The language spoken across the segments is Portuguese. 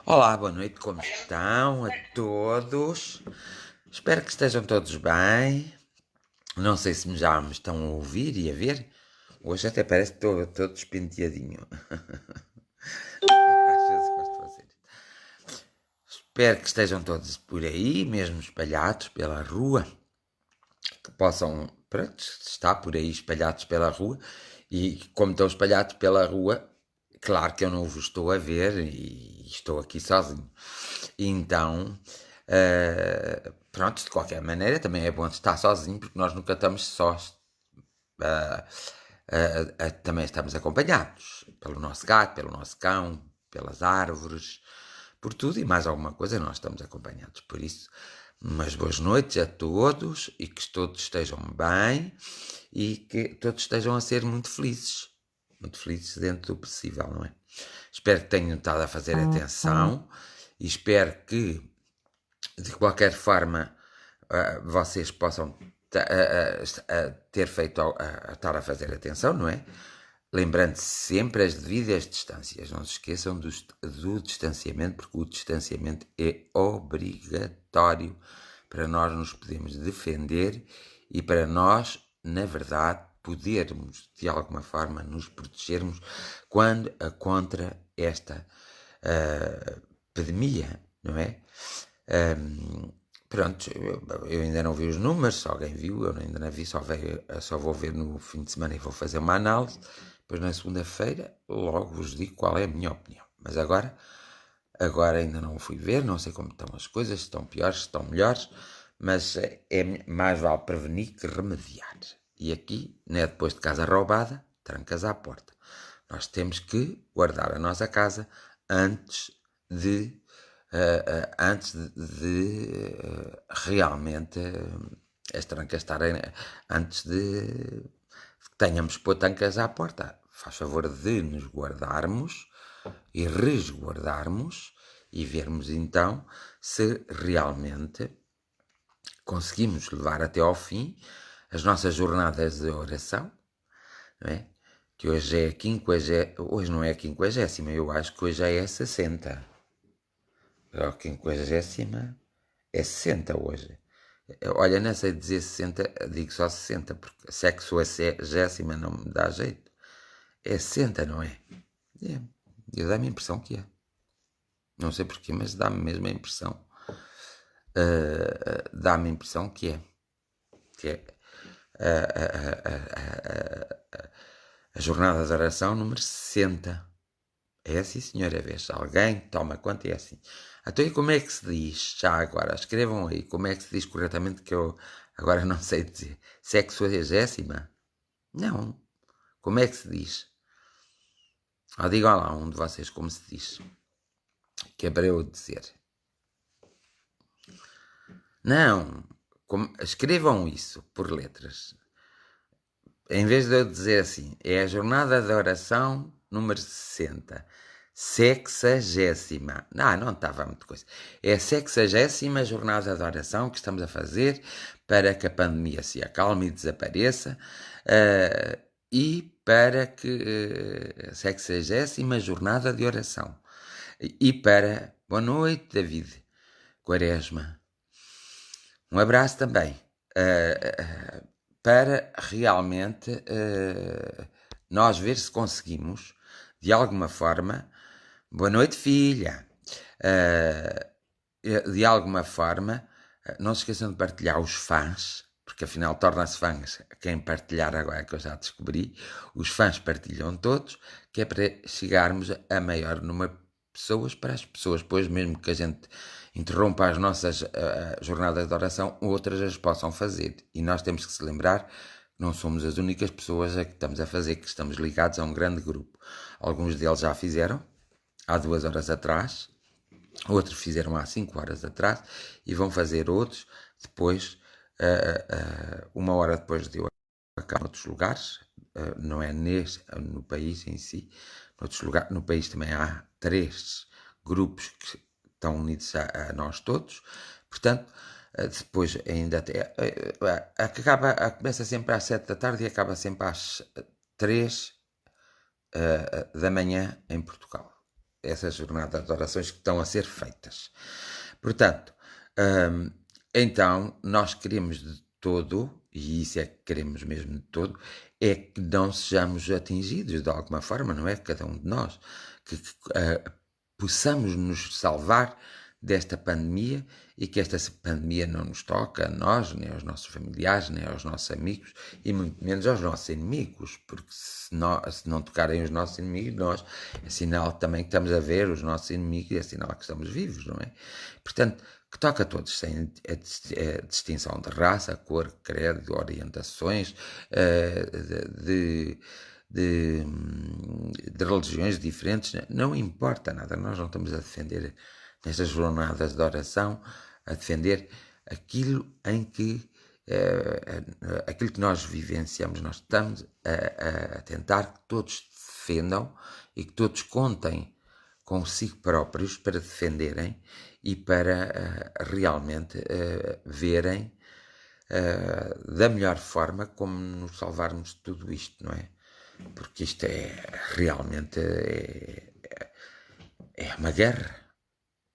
Olá, boa noite, como estão a todos? Espero que estejam todos bem. Não sei se já me estão a ouvir e a ver. Hoje até parece que estou todo despenteadinho. Às vezes gosto de fazer. Espero que estejam todos por aí, mesmo espalhados pela rua, que possam, pronto, estar por aí espalhados pela rua. E como estão espalhados pela rua, claro que eu não vos estou a ver e estou aqui sozinho. Então, pronto, de qualquer maneira, também é bom estar sozinho, porque nós nunca estamos sós. Também estamos acompanhados pelo nosso gato, pelo nosso cão, pelas árvores, por tudo e mais alguma coisa nós estamos acompanhados. Por isso, umas boas noites a todos e que todos estejam bem e que todos estejam a ser muito felizes. Muito felizes dentro do possível, não é? Espero que tenham estado a fazer atenção e espero que, de qualquer forma, vocês possam ter feito, estar a fazer atenção, não é? Lembrando-se sempre as devidas distâncias. Não se esqueçam do distanciamento, porque o distanciamento é obrigatório para nós nos podermos defender e para nós, na verdade, podermos, de alguma forma, nos protegermos quando contra esta epidemia, não é? Pronto, eu ainda não vi os números, se alguém viu, eu ainda não vi, só vou ver no fim de semana e vou fazer uma análise. Depois na segunda-feira logo vos digo qual é a minha opinião. Mas agora ainda não fui ver, não sei como estão as coisas, se estão piores, se estão melhores, mas mais vale prevenir que remediar. E aqui, não é depois de casa roubada, trancas à porta. Nós temos que guardar a nossa casa antes de realmente as trancas estarem, antes de que tenhamos pôr trancas à porta. Faz favor de nos guardarmos e resguardarmos e vermos então se realmente conseguimos levar até ao fim as nossas jornadas de oração, não é? Que hoje é a 50, hoje não é a 50ª, eu acho que hoje já é a 60. A 50ª é 60 hoje. Olha, não sei dizer 60, digo só 60, porque se é que sou a 60ª não me dá jeito. É 60, não é? É. Eu dá-me a impressão que é. Não sei porquê, mas dá-me mesmo a impressão. Dá-me a impressão que é. Que é a jornada de oração número 60. É assim, senhora, vez. Alguém toma conta, é assim. Então, e como é que se diz? Já agora, escrevam aí como é que se diz corretamente, que eu agora não sei dizer. Sexuagésima? Não. Como é que se diz? Digam lá um de vocês como se diz. Que é para eu dizer. Não. Escrevam isso por letras. Em vez de eu dizer assim, é a jornada de oração número 60. Sexagésima. Não estava muito coisa. É a 60ª jornada de oração que estamos a fazer para que a pandemia se acalme e desapareça e para que a 60ª jornada de oração. E para... Boa noite, David Quaresma. Um abraço também. Para realmente nós ver se conseguimos, de alguma forma, boa noite, filha, de alguma forma, não se esqueçam de partilhar os fãs, porque afinal torna-se fãs quem partilhar agora, que eu já descobri, os fãs partilham todos, que é para chegarmos a maior número de pessoas, para as pessoas, pois mesmo que a gente interrompa as nossas jornadas de oração, outras as possam fazer. E nós temos que se lembrar que não somos as únicas pessoas a que estamos a fazer, que estamos ligados a um grande grupo. Alguns deles já fizeram, há 2 horas atrás, outros fizeram há 5 horas atrás, e vão fazer outros depois, 1 hora depois de eu acabar, noutros lugares, não é no país em si, noutros lugares, no país também há 3 grupos que estão unidos a nós todos, portanto, depois ainda até, começa sempre às 7 da tarde e acaba sempre às 3 da manhã em Portugal. essas jornadas de orações que estão a ser feitas. Portanto, então, nós queremos de todo, e isso é que queremos mesmo de todo, é que não sejamos atingidos de alguma forma, não é? Cada um de nós, que possamos nos salvar desta pandemia e que esta pandemia não nos toque a nós, nem aos nossos familiares, nem aos nossos amigos e muito menos aos nossos inimigos, porque se não tocarem os nossos inimigos, nós é sinal também que estamos a ver os nossos inimigos e é sinal que estamos vivos, não é? Portanto, que toca a todos, sem a distinção de raça, cor, credo, orientações, de religiões diferentes, não importa nada, nós não estamos a defender nestas jornadas de oração, a defender aquilo em que aquilo que nós vivenciamos, nós estamos a tentar que todos defendam e que todos contem consigo próprios para defenderem e para realmente verem da melhor forma como nos salvarmos de tudo isto, não é? Porque isto é realmente é uma guerra.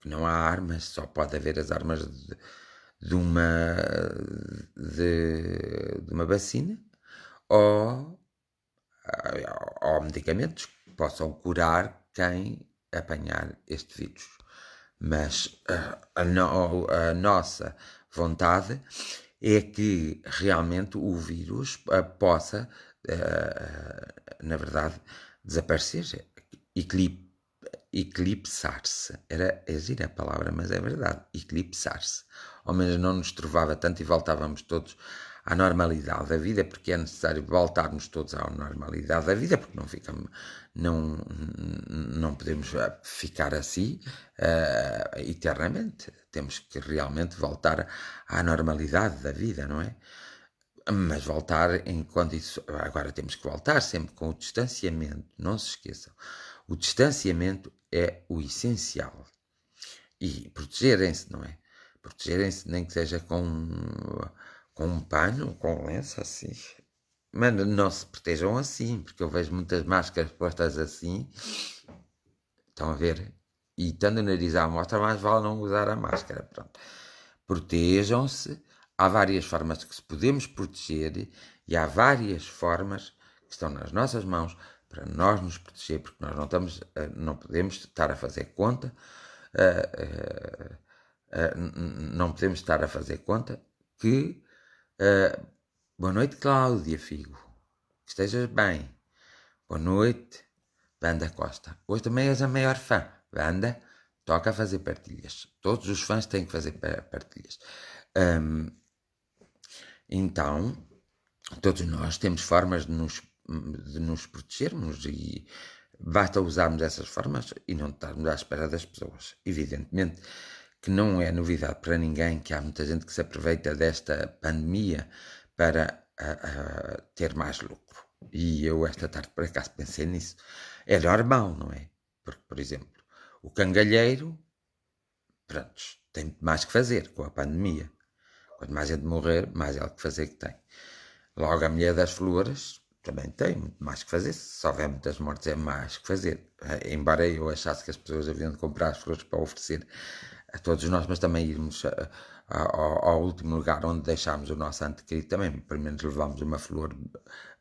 Não há armas, só pode haver as armas de uma vacina ou medicamentos que possam curar quem apanhar este vírus. Mas a nossa vontade é que realmente o vírus possa, na verdade, desaparecer, eclipsar-se. Era gira a palavra, mas é verdade, eclipsar-se. Ao menos não nos trovava tanto e voltávamos todos à normalidade da vida, porque é necessário voltarmos todos à normalidade da vida, porque não podemos ficar assim eternamente. Temos que realmente voltar à normalidade da vida, não é? Mas voltar em condições. Agora temos que voltar sempre com o distanciamento, não se esqueçam. O distanciamento é o essencial. E protegerem-se, não é? Protegerem-se nem que seja com um pano, com um lenço, assim. Mas não se protejam assim, porque eu vejo muitas máscaras postas assim. Estão a ver? E estando o nariz à mostra, mais vale não usar a máscara. Pronto. Protejam-se. Há várias formas que se podemos proteger e há várias formas que estão nas nossas mãos para nós nos proteger, porque nós não podemos estar a fazer conta, não podemos estar a fazer conta que boa noite, Cláudia Figo, que estejas bem. Boa noite, Wanda Costa. Hoje também és a maior fã. Wanda, toca a fazer partilhas. Todos os fãs têm que fazer partilhas. Então, todos nós temos formas de nos protegermos e basta usarmos essas formas e não estarmos à espera das pessoas. Evidentemente que não é novidade para ninguém que há muita gente que se aproveita desta pandemia para ter mais lucro. E eu esta tarde por acaso pensei nisso. É normal, não é? Porque, por exemplo, o cangalheiro, pronto, tem muito mais que fazer com a pandemia. Quanto mais gente morrer, mais é o que fazer que tem. Logo, a mulher das flores também tem muito mais que fazer. Se houver muitas mortes, é mais que fazer. Embora eu achasse que as pessoas haviam de comprar as flores para oferecer a todos nós, mas também irmos ao último lugar onde deixámos o nosso ente querido, também pelo menos levámos uma flor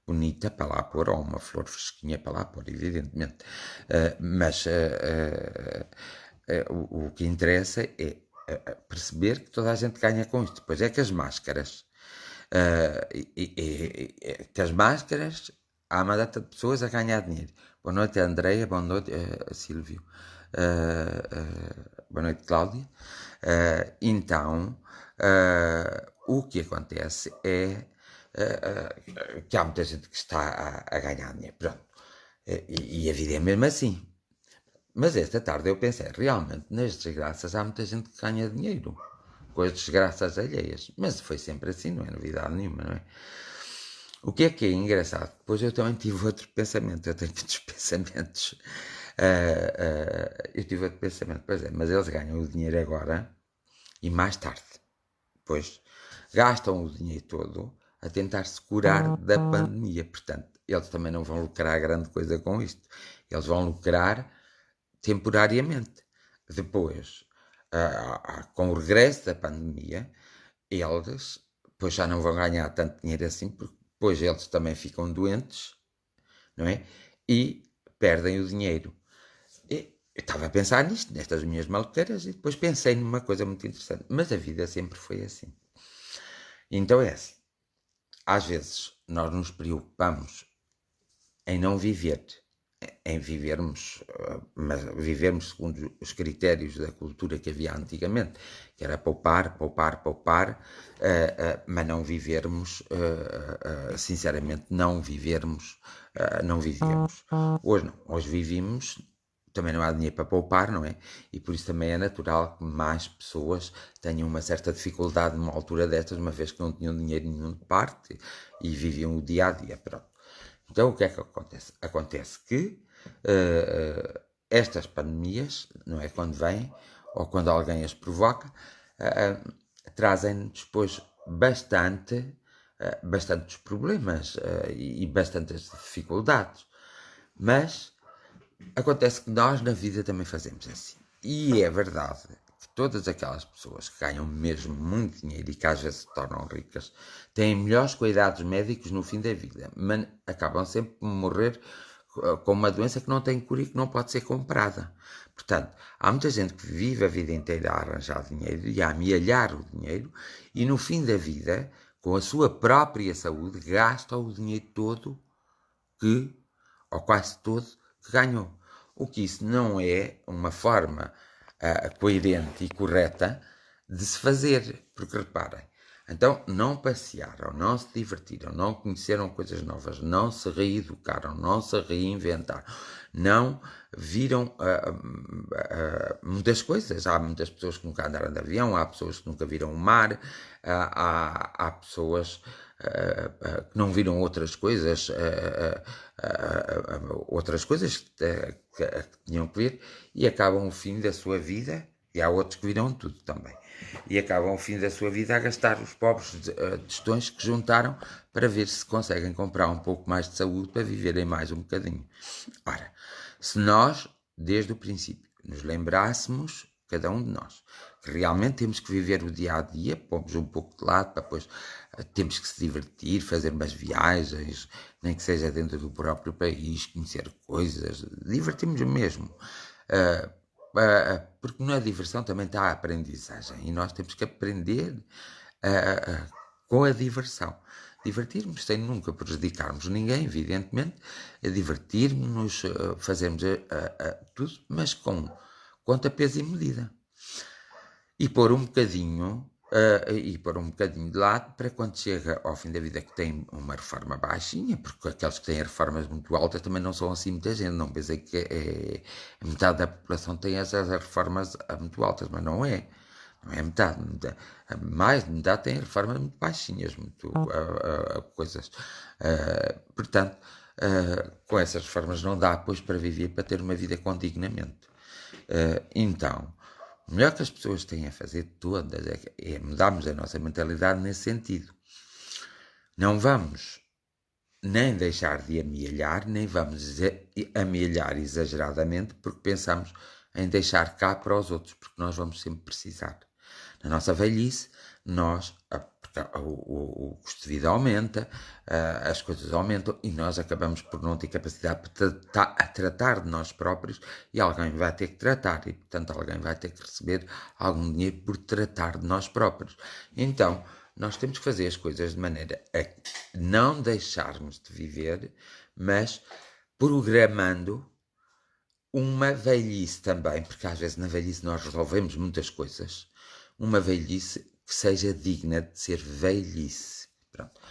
bonita para lá pôr, ou uma flor fresquinha para lá pôr, evidentemente. Mas o que interessa é perceber que toda a gente ganha com isto. Depois é que as máscaras, há uma data de pessoas a ganhar dinheiro. Boa noite, Andreia, boa noite, Silvio, boa noite, Cláudia. Então, o que acontece é que há muita gente que está a ganhar dinheiro. Pronto. E a vida é mesmo assim. Mas esta tarde eu pensei, realmente, nas desgraças há muita gente que ganha dinheiro com as desgraças alheias. Mas foi sempre assim, não é novidade nenhuma, não é? O que é engraçado? Depois eu também tive outro pensamento, eu tenho muitos pensamentos. Eu tive outro pensamento, pois é, mas eles ganham o dinheiro agora e mais tarde. Depois gastam o dinheiro todo a tentar se curar da pandemia. Portanto, eles também não vão lucrar grande coisa com isto. Eles vão lucrar temporariamente. Depois, com o regresso da pandemia, eles depois já não vão ganhar tanto dinheiro assim, porque depois eles também ficam doentes, não é? E perdem o dinheiro. E eu estava a pensar nisto, nestas minhas maluqueiras, e depois pensei numa coisa muito interessante. Mas a vida sempre foi assim. Então é assim. Às vezes nós nos preocupamos em não viver, em vivermos, mas vivermos segundo os critérios da cultura que havia antigamente, que era poupar, poupar, poupar, mas não vivermos, sinceramente, não vivermos, não vivíamos. Hoje não, hoje vivimos, também não há dinheiro para poupar, não é? E por isso também é natural que mais pessoas tenham uma certa dificuldade numa altura destas, uma vez que não tinham dinheiro nenhum de parte e viviam o dia a dia, pronto. Então o que é que acontece? Acontece que estas pandemias, não é? Quando vêm, ou quando alguém as provoca, trazem-nos depois bastantes problemas e bastantes dificuldades. Mas acontece que nós na vida também fazemos assim. E é verdade que todas aquelas pessoas que ganham mesmo muito dinheiro e que às vezes se tornam ricas têm melhores cuidados médicos no fim da vida, mas acabam sempre por morrer com uma doença que não tem cura e que não pode ser comprada. Portanto, há muita gente que vive a vida inteira a arranjar dinheiro e a amealhar o dinheiro e no fim da vida, com a sua própria saúde, gasta o dinheiro todo que, ou quase todo, que ganhou. O que isso não é uma forma coerente e correta de se fazer. Porque reparem, então não passearam, não se divertiram, não conheceram coisas novas, não se reeducaram, não se reinventaram, não viram muitas coisas. Há muitas pessoas que nunca andaram de avião, há pessoas que nunca viram o mar, há pessoas que não viram outras coisas, que tinham que ver, e acabam o fim da sua vida, e há outros que viram tudo também, e acabam o fim da sua vida a gastar os pobres tostões que juntaram para ver se conseguem comprar um pouco mais de saúde para viverem mais um bocadinho. Ora, se nós, desde o princípio, nos lembrássemos, cada um de nós, que realmente temos que viver o dia a dia, pomos um pouco de lado, para depois temos que se divertir, fazer umas viagens, nem que seja dentro do próprio país, conhecer coisas, divertimos mesmo. Porque na diversão também está a aprendizagem e nós temos que aprender com a diversão. Divertirmos sem nunca prejudicarmos ninguém, evidentemente, divertirmos-nos, fazermos tudo, mas com conta, peso e medida. E pôr um bocadinho de lado para quando chega ao fim da vida que tem uma reforma baixinha, porque aqueles que têm reformas muito altas também não são assim muita gente, não pensei que metade da população tem essas reformas muito altas, mas não é. Não é metade, mais de metade tem reformas muito baixinhas, muito coisas. Portanto, com essas reformas não dá, pois, para viver, para ter uma vida com dignamente. Então, o melhor que as pessoas têm a fazer todas é mudarmos a nossa mentalidade nesse sentido. Não vamos nem deixar de amealhar, nem vamos amealhar exageradamente porque pensamos em deixar cá para os outros, porque nós vamos sempre precisar. Na nossa velhice, o custo de vida aumenta, as coisas aumentam e nós acabamos por não ter capacidade para tratar de nós próprios e alguém vai ter que tratar e, portanto, alguém vai ter que receber algum dinheiro por tratar de nós próprios. Então, nós temos que fazer as coisas de maneira a não deixarmos de viver, mas programando uma velhice também, porque às vezes na velhice nós resolvemos muitas coisas, uma velhice que seja digna de ser velhice. Pronto.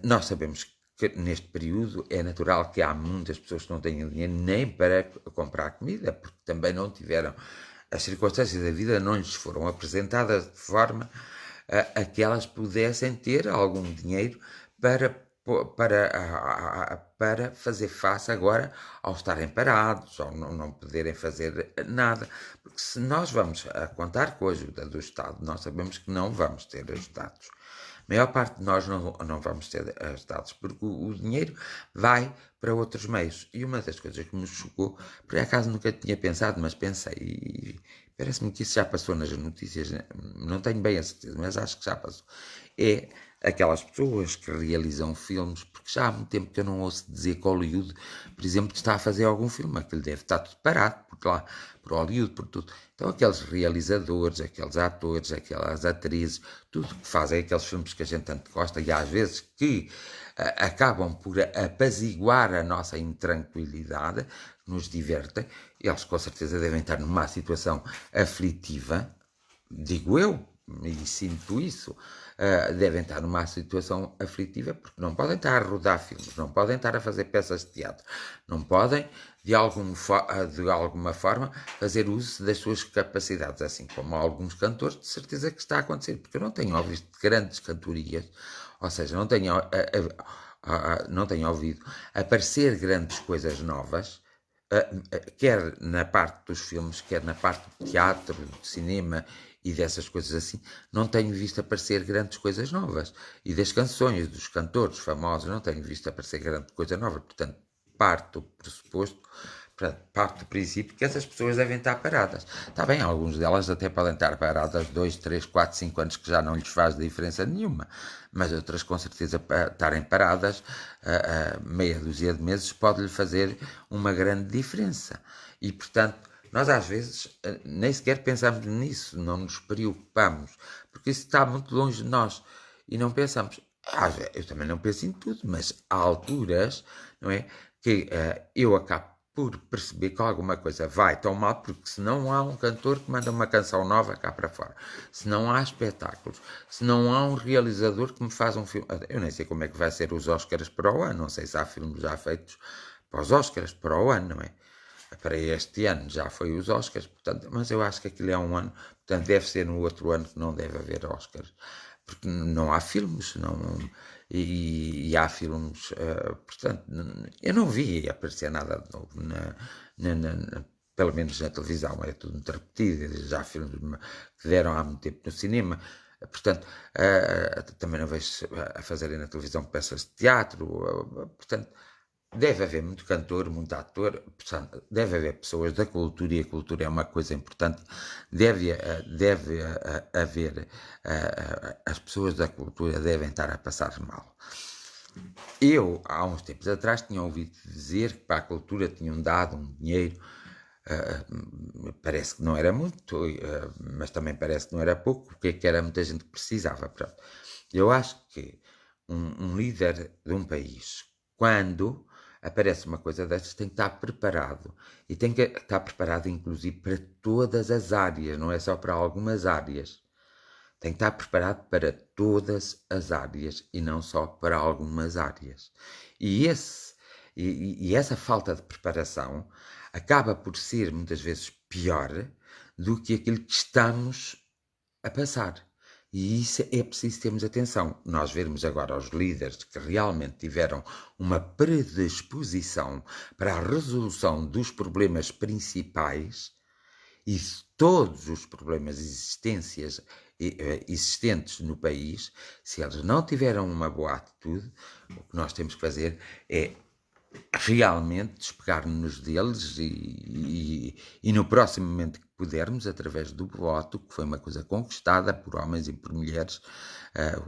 Nós sabemos que neste período é natural que há muitas pessoas que não tenham dinheiro nem para comprar comida, porque também não tiveram, as circunstâncias da vida não lhes foram apresentadas de forma a que elas pudessem ter algum dinheiro para fazer face agora ao estarem parados, ao não poderem fazer nada. Porque se nós vamos a contar com a ajuda do Estado, nós sabemos que não vamos ter ajudados. A maior parte de nós não vamos ser ajudados, porque o dinheiro vai para outros meios. E uma das coisas que me chocou, por acaso nunca tinha pensado, mas pensei, e parece-me que isso já passou nas notícias, não tenho bem a certeza, mas acho que já passou, é aquelas pessoas que realizam filmes, porque já há muito tempo que eu não ouço dizer que Hollywood, por exemplo, que está a fazer algum filme, aquilo deve estar tudo parado, porque lá, por Hollywood, por tudo. Então aqueles realizadores, aqueles atores, aquelas atrizes, tudo que fazem aqueles filmes que a gente tanto gosta e às vezes que acabam por apaziguar a nossa intranquilidade, nos divertem, eles com certeza devem estar numa situação aflitiva, digo eu, e sinto isso, devem estar numa situação aflitiva porque não podem estar a rodar filmes, não podem estar a fazer peças de teatro, não podem de alguma forma fazer uso das suas capacidades, assim como alguns cantores, de certeza que está a acontecer, porque eu não tenho ouvido grandes cantorias, ou seja, não tenho ouvido aparecer grandes coisas novas, quer na parte dos filmes, quer na parte do teatro, do cinema e dessas coisas assim, não tenho visto aparecer grandes coisas novas. E das canções, dos cantores famosos, não tenho visto aparecer grande coisa nova. Portanto, parte do pressuposto, parte do princípio que essas pessoas devem estar paradas. Está bem, alguns delas até podem estar paradas 2, 3, 4, 5 anos, que já não lhes faz diferença nenhuma, mas outras com certeza estarem paradas meia dúzia de meses pode-lhe fazer uma grande diferença. E, portanto, nós às vezes nem sequer pensamos nisso, não nos preocupamos, porque isso está muito longe de nós e não pensamos. Eu também não penso em tudo, mas há alturas, não é, que eu acabo por perceber que alguma coisa vai tão mal, porque se não há um cantor que manda uma canção nova cá para fora, se não há espetáculos, se não há um realizador que me faz um filme, eu nem sei como é que vai ser os Oscars para o ano, não sei se há filmes já feitos para os Oscars para o ano, não é? Para este ano já foi os Oscars, portanto, mas eu acho que aquilo é um ano, portanto deve ser no outro ano que não deve haver Oscars, porque não há filmes, e há filmes, portanto, eu não vi aparecer nada de novo, pelo menos na televisão, é tudo muito repetido, já há filmes que deram há muito tempo no cinema, portanto, também não vejo a fazerem na televisão peças de teatro, portanto, deve haver muito cantor, muito ator, portanto, deve haver pessoas da cultura, e a cultura é uma coisa importante, deve haver, as pessoas da cultura devem estar a passar mal. Eu, há uns tempos atrás, tinha ouvido dizer que para a cultura tinham dado um dinheiro, parece que não era muito, mas também parece que não era pouco, porque é que era muita gente que precisava. Pronto. Eu acho que um líder de um país, quando aparece uma coisa destas, tem que estar preparado. E tem que estar preparado, inclusive, para todas as áreas, não é só para algumas áreas. Tem que estar preparado para todas as áreas e não só para algumas áreas. E essa falta de preparação acaba por ser, muitas vezes, pior do que aquilo que estamos a passar. E isso é preciso termos atenção. Nós vermos agora os líderes que realmente tiveram uma predisposição para a resolução dos problemas principais e de todos os problemas existentes no país, se eles não tiveram uma boa atitude, o que nós temos que fazer é realmente despegar-nos deles e no próximo momento que pudermos, através do voto, que foi uma coisa conquistada por homens e por mulheres.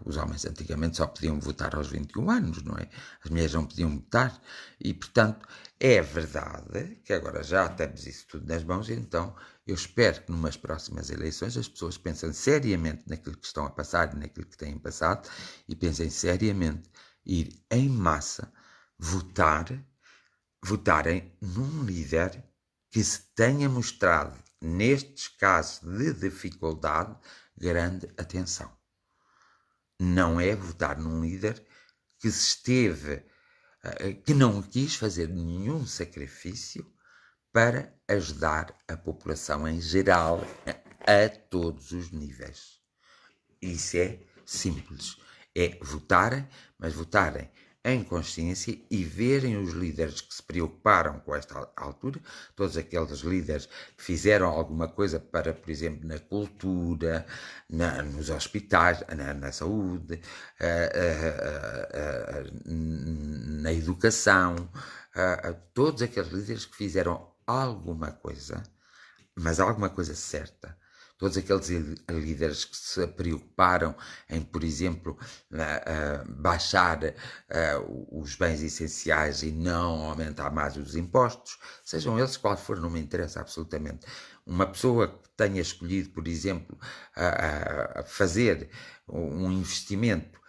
Os homens antigamente só podiam votar aos 21 anos, não é? As mulheres não podiam votar e, portanto, é verdade que agora já temos isso tudo nas mãos, então eu espero que numas próximas eleições as pessoas pensem seriamente naquilo que estão a passar e naquilo que têm passado e pensem seriamente ir em massa votarem num líder que se tenha mostrado, nestes casos de dificuldade, grande atenção. Não é votar num líder que não quis fazer nenhum sacrifício para ajudar a população em geral, a todos os níveis. Isso é simples. É votarem, mas votarem em consciência e verem os líderes que se preocuparam com esta altura, todos aqueles líderes que fizeram alguma coisa para, por exemplo, na cultura, nos hospitais, na saúde, na educação, todos aqueles líderes que fizeram alguma coisa, mas alguma coisa certa. Todos aqueles líderes que se preocuparam em, por exemplo, baixar os bens essenciais e não aumentar mais os impostos, sejam eles qual for, não me interessa absolutamente. Uma pessoa que tenha escolhido, por exemplo, fazer um investimento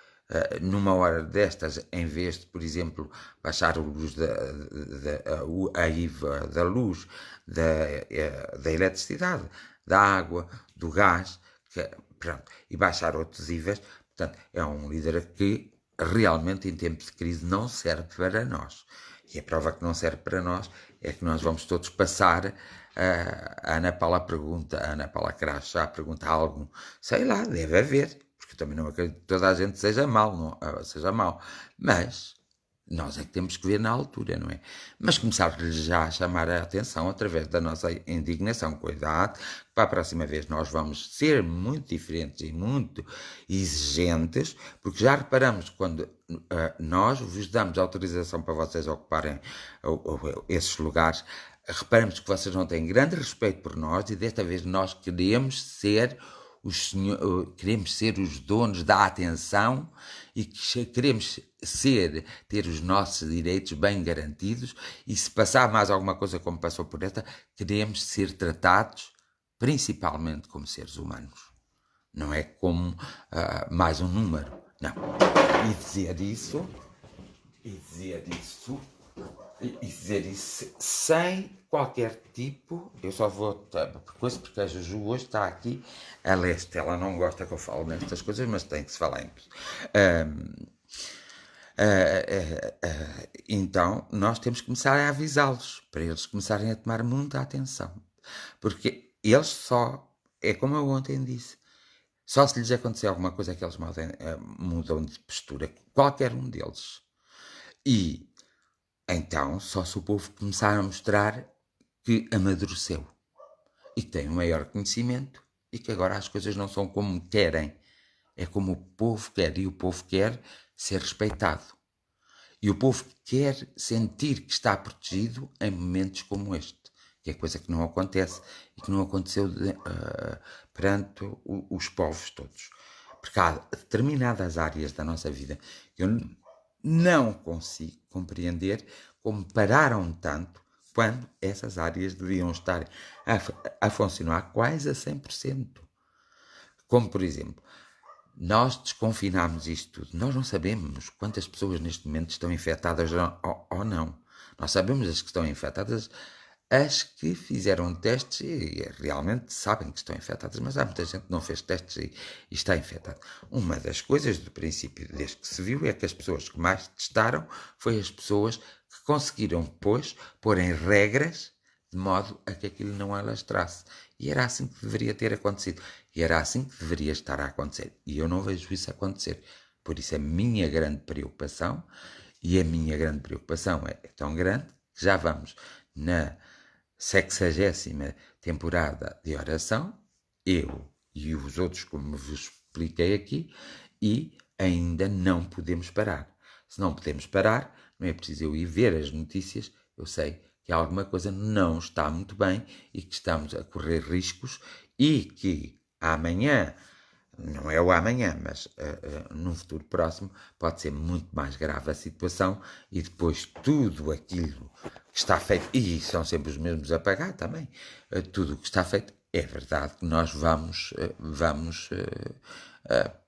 numa hora destas, em vez de, por exemplo, baixar a IVA da luz, da eletricidade, da água, do gás, pronto, e baixar outros IVAs, portanto, é um líder que realmente em tempos de crise não serve para nós. E a prova que não serve para nós é que nós vamos todos passar. A Ana Paula Crachá pergunta algo, sei lá, deve haver, porque eu também não acredito que toda a gente seja mau, mas nós é que temos que ver na altura, não é? Mas começar já a chamar a atenção através da nossa indignação com a idade, para a próxima vez nós vamos ser muito diferentes e muito exigentes, porque já reparamos que quando nós vos damos autorização para vocês ocuparem esses lugares, reparamos que vocês não têm grande respeito por nós e desta vez nós queremos ser os donos da atenção e queremos ter os nossos direitos bem garantidos e se passar mais alguma coisa como passou por esta, queremos ser tratados principalmente como seres humanos. Não é como mais um número. Não. E dizer isso sem qualquer tipo, eu só vou, porque a Juju hoje está aqui, ela não gosta que eu fale nestas coisas, mas tem que se falar em tudo. Então, nós temos que começar a avisá-los, para eles começarem a tomar muita atenção, porque eles é como eu ontem disse, só se lhes acontecer alguma coisa que eles mudam de postura, qualquer um deles. E então, só se o povo começar a mostrar que amadureceu e que tem um maior conhecimento e que agora as coisas não são como querem, é como o povo quer, e o povo quer ser respeitado. E o povo quer sentir que está protegido em momentos como este, que é coisa que não acontece e que não aconteceu perante os povos todos. Porque há determinadas áreas da nossa vida que eu não consigo compreender como pararam tanto quando essas áreas deviam estar a funcionar quase a 100%. Como, por exemplo, nós desconfinámos isto tudo. Nós não sabemos quantas pessoas neste momento estão infectadas ou não. Nós sabemos as que estão infectadas, as que fizeram testes e realmente sabem que estão infectadas, mas há muita gente que não fez testes e está infectada. Uma das coisas do princípio, desde que se viu, é que as pessoas que mais testaram foi as pessoas que conseguiram, depois, pôr em regras de modo a que aquilo não alastrasse. E era assim que deveria ter acontecido. E era assim que deveria estar a acontecer. E eu não vejo isso acontecer. Por isso a minha grande preocupação, e a minha grande preocupação é tão grande, que já vamos na 60ª temporada de oração, eu e os outros, como vos expliquei aqui, e ainda não podemos parar. Se não podemos parar, não é preciso eu ir ver as notícias, eu sei que alguma coisa não está muito bem e que estamos a correr riscos e que amanhã, não é o amanhã, mas num futuro próximo, pode ser muito mais grave a situação e depois tudo aquilo que está feito, e são sempre os mesmos a pagar também, tudo o que está feito, é verdade que nós vamos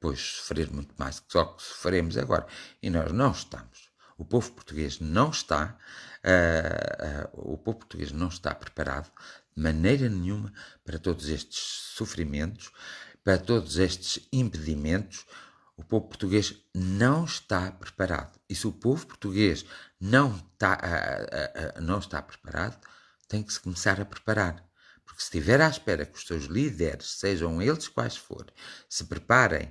pois sofrer muito mais que só que sofremos agora. E nós não estamos. O povo português não está preparado de maneira nenhuma para todos estes sofrimentos, para todos estes impedimentos. O povo português não está preparado. E se o povo português não está preparado, tem que se começar a preparar. Porque se estiver à espera que os seus líderes, sejam eles quais forem, se preparem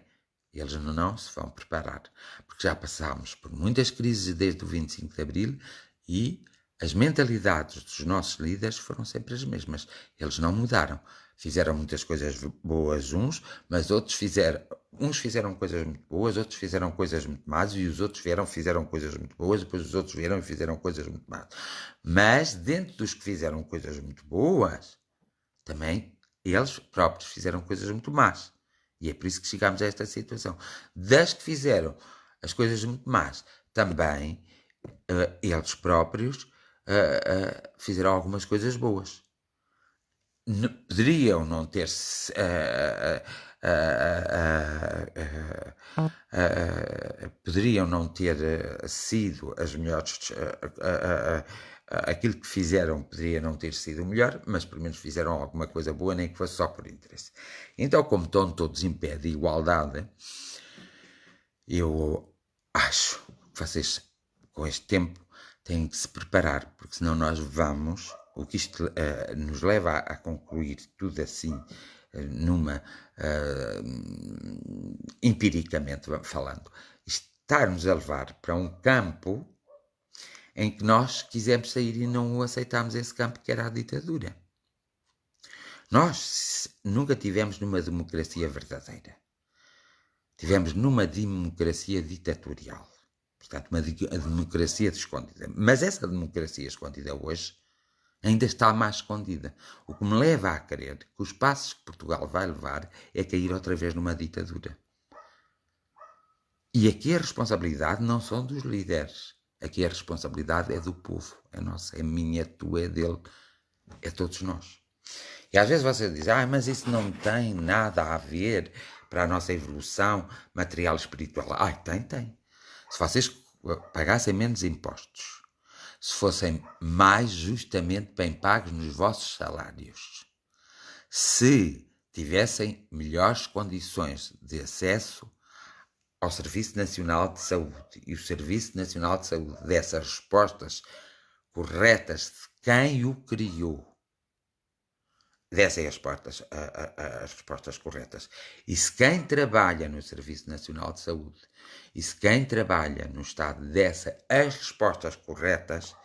Eles não se vão preparar, porque já passámos por muitas crises desde o 25 de Abril e as mentalidades dos nossos líderes foram sempre as mesmas. Eles não mudaram. Fizeram muitas coisas boas uns, mas uns fizeram coisas muito boas, outros fizeram coisas muito más, e os outros fizeram coisas muito boas, depois os outros vieram e fizeram coisas muito más. Mas dentro dos que fizeram coisas muito boas, também eles próprios fizeram coisas muito más. E é por isso que chegámos a esta situação. Das que fizeram as coisas muito más, também eles próprios fizeram algumas coisas boas. Poderiam não ter poderiam não ter sido as melhores aquilo que fizeram poderia não ter sido o melhor, mas pelo menos fizeram alguma coisa boa, nem que fosse só por interesse. Então, como estão todos em pé de igualdade, eu acho que vocês com este tempo têm que se preparar, porque senão nós vamos, o que isto nos leva a concluir tudo assim, empiricamente falando, estarmos a levar para um campo em que nós quisemos sair e não o aceitámos, esse campo que era a ditadura. Nós nunca tivemos numa democracia verdadeira. Tivemos numa democracia ditatorial. Portanto, uma democracia escondida. Mas essa democracia escondida hoje ainda está mais escondida. O que me leva a crer que os passos que Portugal vai levar é cair outra vez numa ditadura. E aqui a responsabilidade não são dos líderes. Aqui a responsabilidade é do povo. É nossa, é minha, é tua, é dele. É todos nós. E às vezes você diz, mas isso não tem nada a ver para a nossa evolução material e espiritual. Tem. Se vocês pagassem menos impostos, se fossem mais justamente bem pagos nos vossos salários, se tivessem melhores condições de acesso ao Serviço Nacional de Saúde e o Serviço Nacional de Saúde dessas respostas corretas de quem o criou, dessem as respostas corretas. E se quem trabalha no Serviço Nacional de Saúde e se quem trabalha no Estado desse as respostas corretas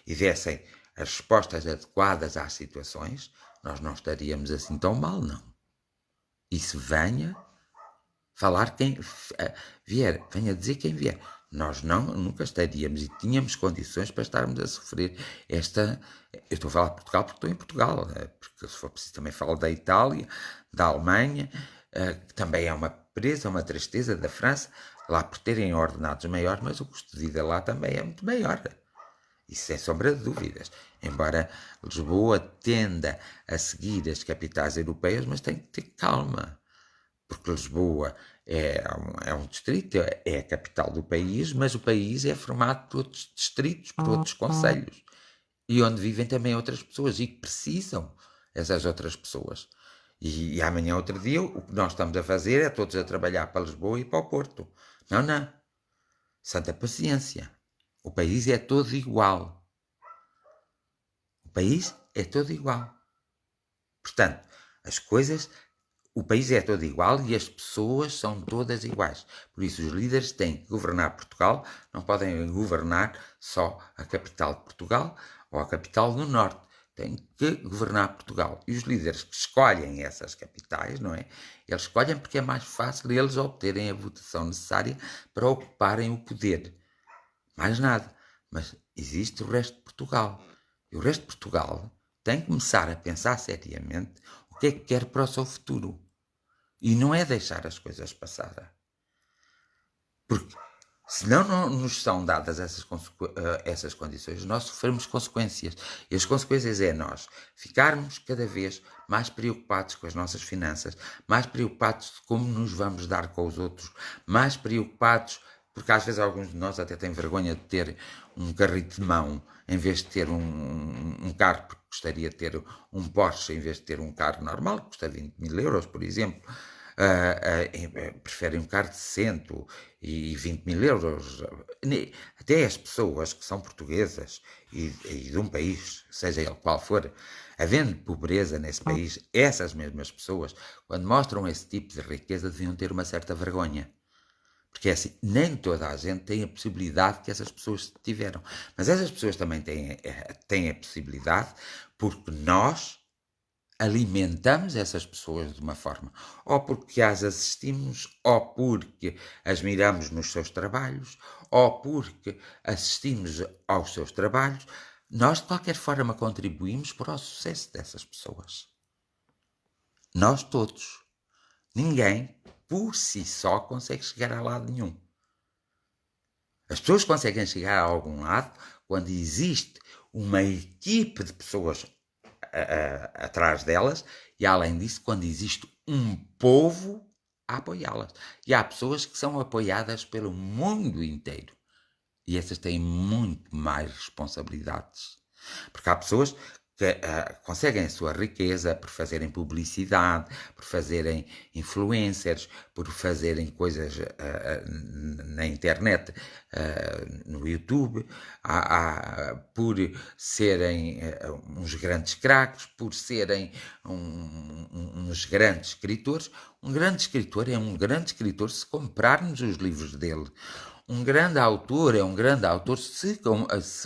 e dessem as respostas adequadas às situações, nós não estaríamos assim tão mal, não. E se venha falar quem vier, venha dizer quem vier, nós nunca estaríamos e tínhamos condições para estarmos a sofrer esta... Eu estou a falar de Portugal porque estou em Portugal, porque se for preciso também falo da Itália, da Alemanha, que também é uma presa, uma tristeza da França, lá por terem ordenados maiores, mas o custo de vida lá também é muito maior. Isso sem sombra de dúvidas. Embora Lisboa tenda a seguir as capitais europeias, mas tem que ter calma. Porque Lisboa é um distrito, é a capital do país, mas o país é formado por outros distritos, por outros concelhos. E onde vivem também outras pessoas e que precisam essas outras pessoas. E amanhã, outro dia, o que nós estamos a fazer é todos a trabalhar para Lisboa e para o Porto. Não. Santa paciência. O país é todo igual. O país é todo igual. Portanto, as coisas... O país é todo igual e as pessoas são todas iguais. Por isso, os líderes têm que governar Portugal, não podem governar só a capital de Portugal ou a capital do Norte. Têm que governar Portugal. E os líderes que escolhem essas capitais, não é? Eles escolhem porque é mais fácil eles obterem a votação necessária para ocuparem o poder. Mais nada. Mas existe o resto de Portugal. E o resto de Portugal tem que começar a pensar seriamente o que é que quer para o seu futuro. E não é deixar as coisas passar. Porque senão não nos são dadas essas condições, nós sofremos consequências. E as consequências é nós ficarmos cada vez mais preocupados com as nossas finanças, mais preocupados de como nos vamos dar com os outros, mais preocupados, porque às vezes alguns de nós até têm vergonha de ter um carrito de mão em vez de ter um carro, porque gostaria de ter um Porsche em vez de ter um carro normal, que custa 20 mil euros, por exemplo. Preferem um carro de 120 mil euros. Até as pessoas que são portuguesas e de um país, seja ele qual for, Havendo pobreza nesse país, essas mesmas pessoas, quando mostram esse tipo de riqueza, deviam ter uma certa vergonha. Porque é assim, nem toda a gente tem a possibilidade que essas pessoas tiveram. Mas essas pessoas também têm a possibilidade porque nós alimentamos essas pessoas de uma forma, ou porque as assistimos, ou porque as miramos nos seus trabalhos, ou porque assistimos aos seus trabalhos. Nós, de qualquer forma, contribuímos para o sucesso dessas pessoas. Nós todos. Ninguém, por si só, consegue chegar a lado nenhum. As pessoas conseguem chegar a algum lado quando existe uma equipe de pessoas atrás delas e, além disso, quando existe um povo a apoiá-las. E há pessoas que são apoiadas pelo mundo inteiro. E essas têm muito mais responsabilidades. Porque há pessoas que conseguem a sua riqueza por fazerem publicidade, por fazerem influencers, por fazerem coisas na internet, no YouTube, por serem uns grandes craques, por serem uns grandes escritores. Um grande escritor é um grande escritor se comprarmos os livros dele. Um grande autor é um grande autor se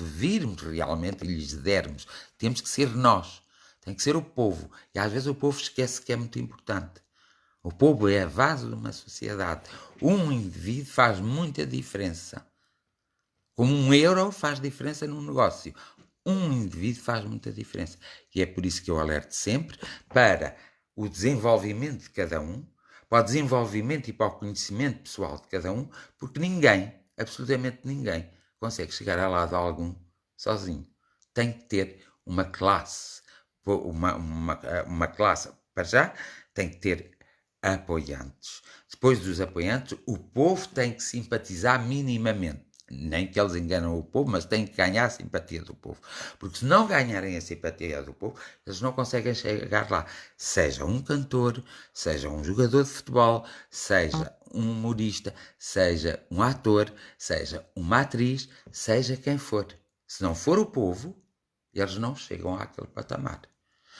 virmos realmente e lhes dermos. Temos que ser nós. Tem que ser o povo. E às vezes o povo esquece que é muito importante. O povo é a base de uma sociedade. Um indivíduo faz muita diferença. Como um euro faz diferença num negócio. Um indivíduo faz muita diferença. E é por isso que eu alerto sempre para o desenvolvimento de cada um, para o desenvolvimento e para o conhecimento pessoal de cada um, porque ninguém, absolutamente ninguém, consegue chegar a lado algum sozinho. Tem que ter uma classe, uma classe, para já, tem que ter apoiantes. Depois dos apoiantes, o povo tem que simpatizar minimamente. Nem que eles enganam o povo, mas têm que ganhar a simpatia do povo. Porque se não ganharem a simpatia do povo, eles não conseguem chegar lá. Seja um cantor, seja um jogador de futebol, seja um humorista, seja um ator, seja uma atriz, seja quem for. Se não for o povo, eles não chegam àquele patamar.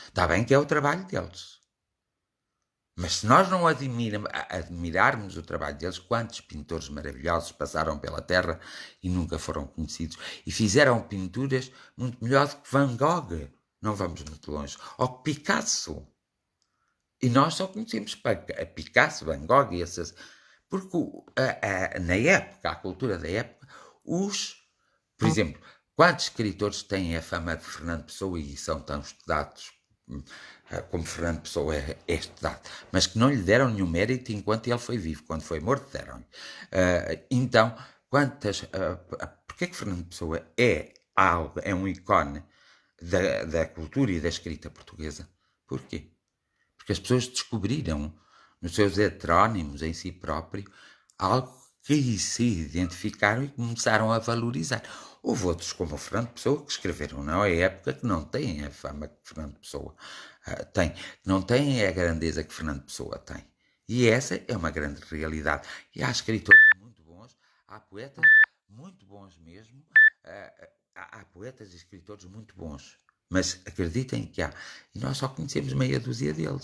Está bem que é o trabalho deles. Mas se nós não admirarmos o trabalho deles, quantos pintores maravilhosos passaram pela Terra e nunca foram conhecidos e fizeram pinturas muito melhores que Van Gogh, não vamos muito longe, ou que Picasso. E nós só conhecemos Picasso, Van Gogh e esses. Porque na época, a cultura da época, por exemplo, quantos escritores têm a fama de Fernando Pessoa e são tão estudados como Fernando Pessoa é estudado, mas que não lhe deram nenhum mérito enquanto ele foi vivo. Quando foi morto, deram-lhe. Então, porque é que Fernando Pessoa é um ícone da cultura e da escrita portuguesa? Porquê? Porque as pessoas descobriram nos seus heterónimos em si próprio algo que se identificaram e começaram a valorizar. Houve outros, como o Fernando Pessoa, que escreveram na época que não têm a fama que Fernando Pessoa tem, não têm a grandeza que Fernando Pessoa tem. E essa é uma grande realidade. E há escritores muito bons, há poetas muito bons mesmo, há poetas e escritores muito bons. Mas acreditem que há. E nós só conhecemos meia dúzia deles.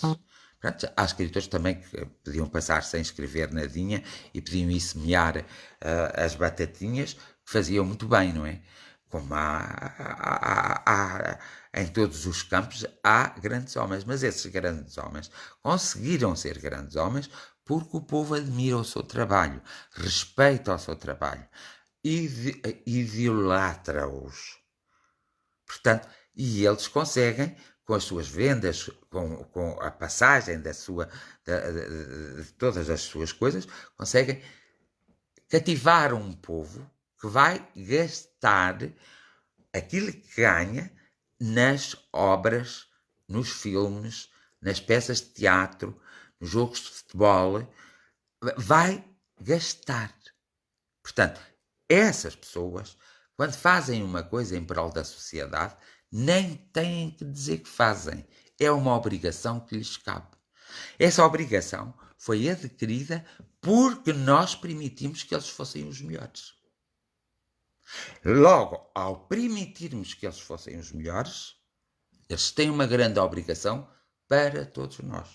Portanto, há escritores também que podiam passar sem escrever nadinha e podiam ir semear as batatinhas, que faziam muito bem, não é? Como em todos os campos há grandes homens, mas esses grandes homens conseguiram ser grandes homens porque o povo admira o seu trabalho, respeita o seu trabalho, idolatra-os. Portanto, e eles conseguem, com as suas vendas, com a passagem de todas as suas coisas, conseguem cativar um povo que vai gastar aquilo que ganha nas obras, nos filmes, nas peças de teatro, nos jogos de futebol, vai gastar. Portanto, essas pessoas, quando fazem uma coisa em prol da sociedade, nem têm que dizer que fazem. É uma obrigação que lhes cabe. Essa obrigação foi adquirida porque nós permitimos que eles fossem os melhores. Logo, ao permitirmos que eles fossem os melhores, Eles têm uma grande obrigação para todos nós.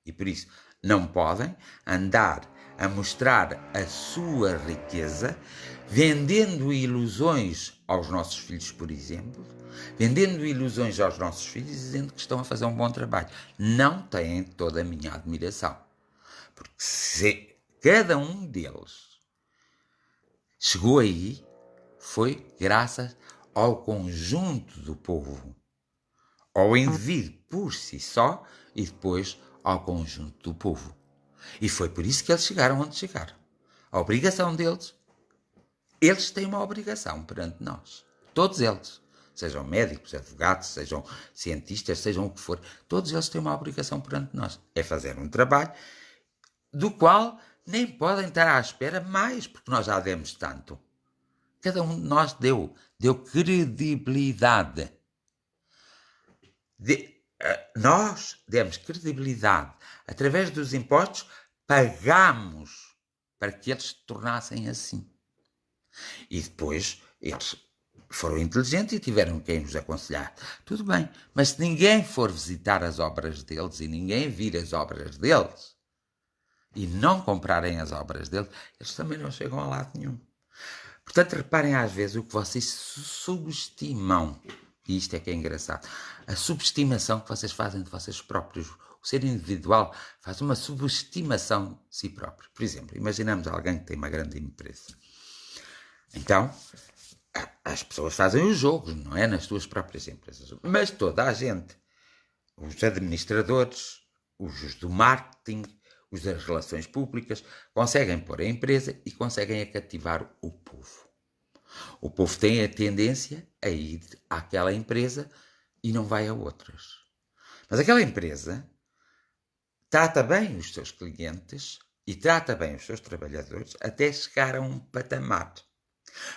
E por isso não podem andar a mostrar a sua riqueza vendendo ilusões aos nossos filhos, por exemplo, vendendo ilusões aos nossos filhos dizendo que estão a fazer um bom trabalho. Não têm toda a minha admiração. Porque se cada um deles chegou aí, foi graças ao conjunto do povo, ao indivíduo por si só e depois ao conjunto do povo. E foi por isso que eles chegaram onde chegaram. A obrigação deles, eles têm uma obrigação perante nós. Todos eles. Sejam médicos, advogados, sejam cientistas, sejam o que for. Todos eles têm uma obrigação perante nós. É fazer um trabalho do qual nem podem estar à espera mais, porque nós já demos tanto. Cada um de nós deu credibilidade. Nós demos credibilidade. Através dos impostos, pagamos para que eles se tornassem assim. E depois eles foram inteligentes e tiveram quem nos aconselhar. Tudo bem, mas se ninguém for visitar as obras deles e ninguém vir as obras deles e não comprarem as obras deles, eles também não chegam a lado nenhum. Portanto, reparem às vezes o que vocês subestimam. E isto é que é engraçado. A subestimação que vocês fazem de vocês próprios. O ser individual faz uma subestimação de si próprio. Por exemplo, imaginamos alguém que tem uma grande empresa. Então, as pessoas fazem os jogos, não é? Nas suas próprias empresas. Mas toda a gente, os administradores, os do marketing, os das relações públicas, conseguem pôr a empresa e conseguem cativar o povo. O povo tem a tendência a ir àquela empresa e não vai a outras. Mas aquela empresa trata bem os seus clientes e trata bem os seus trabalhadores até chegar a um patamar.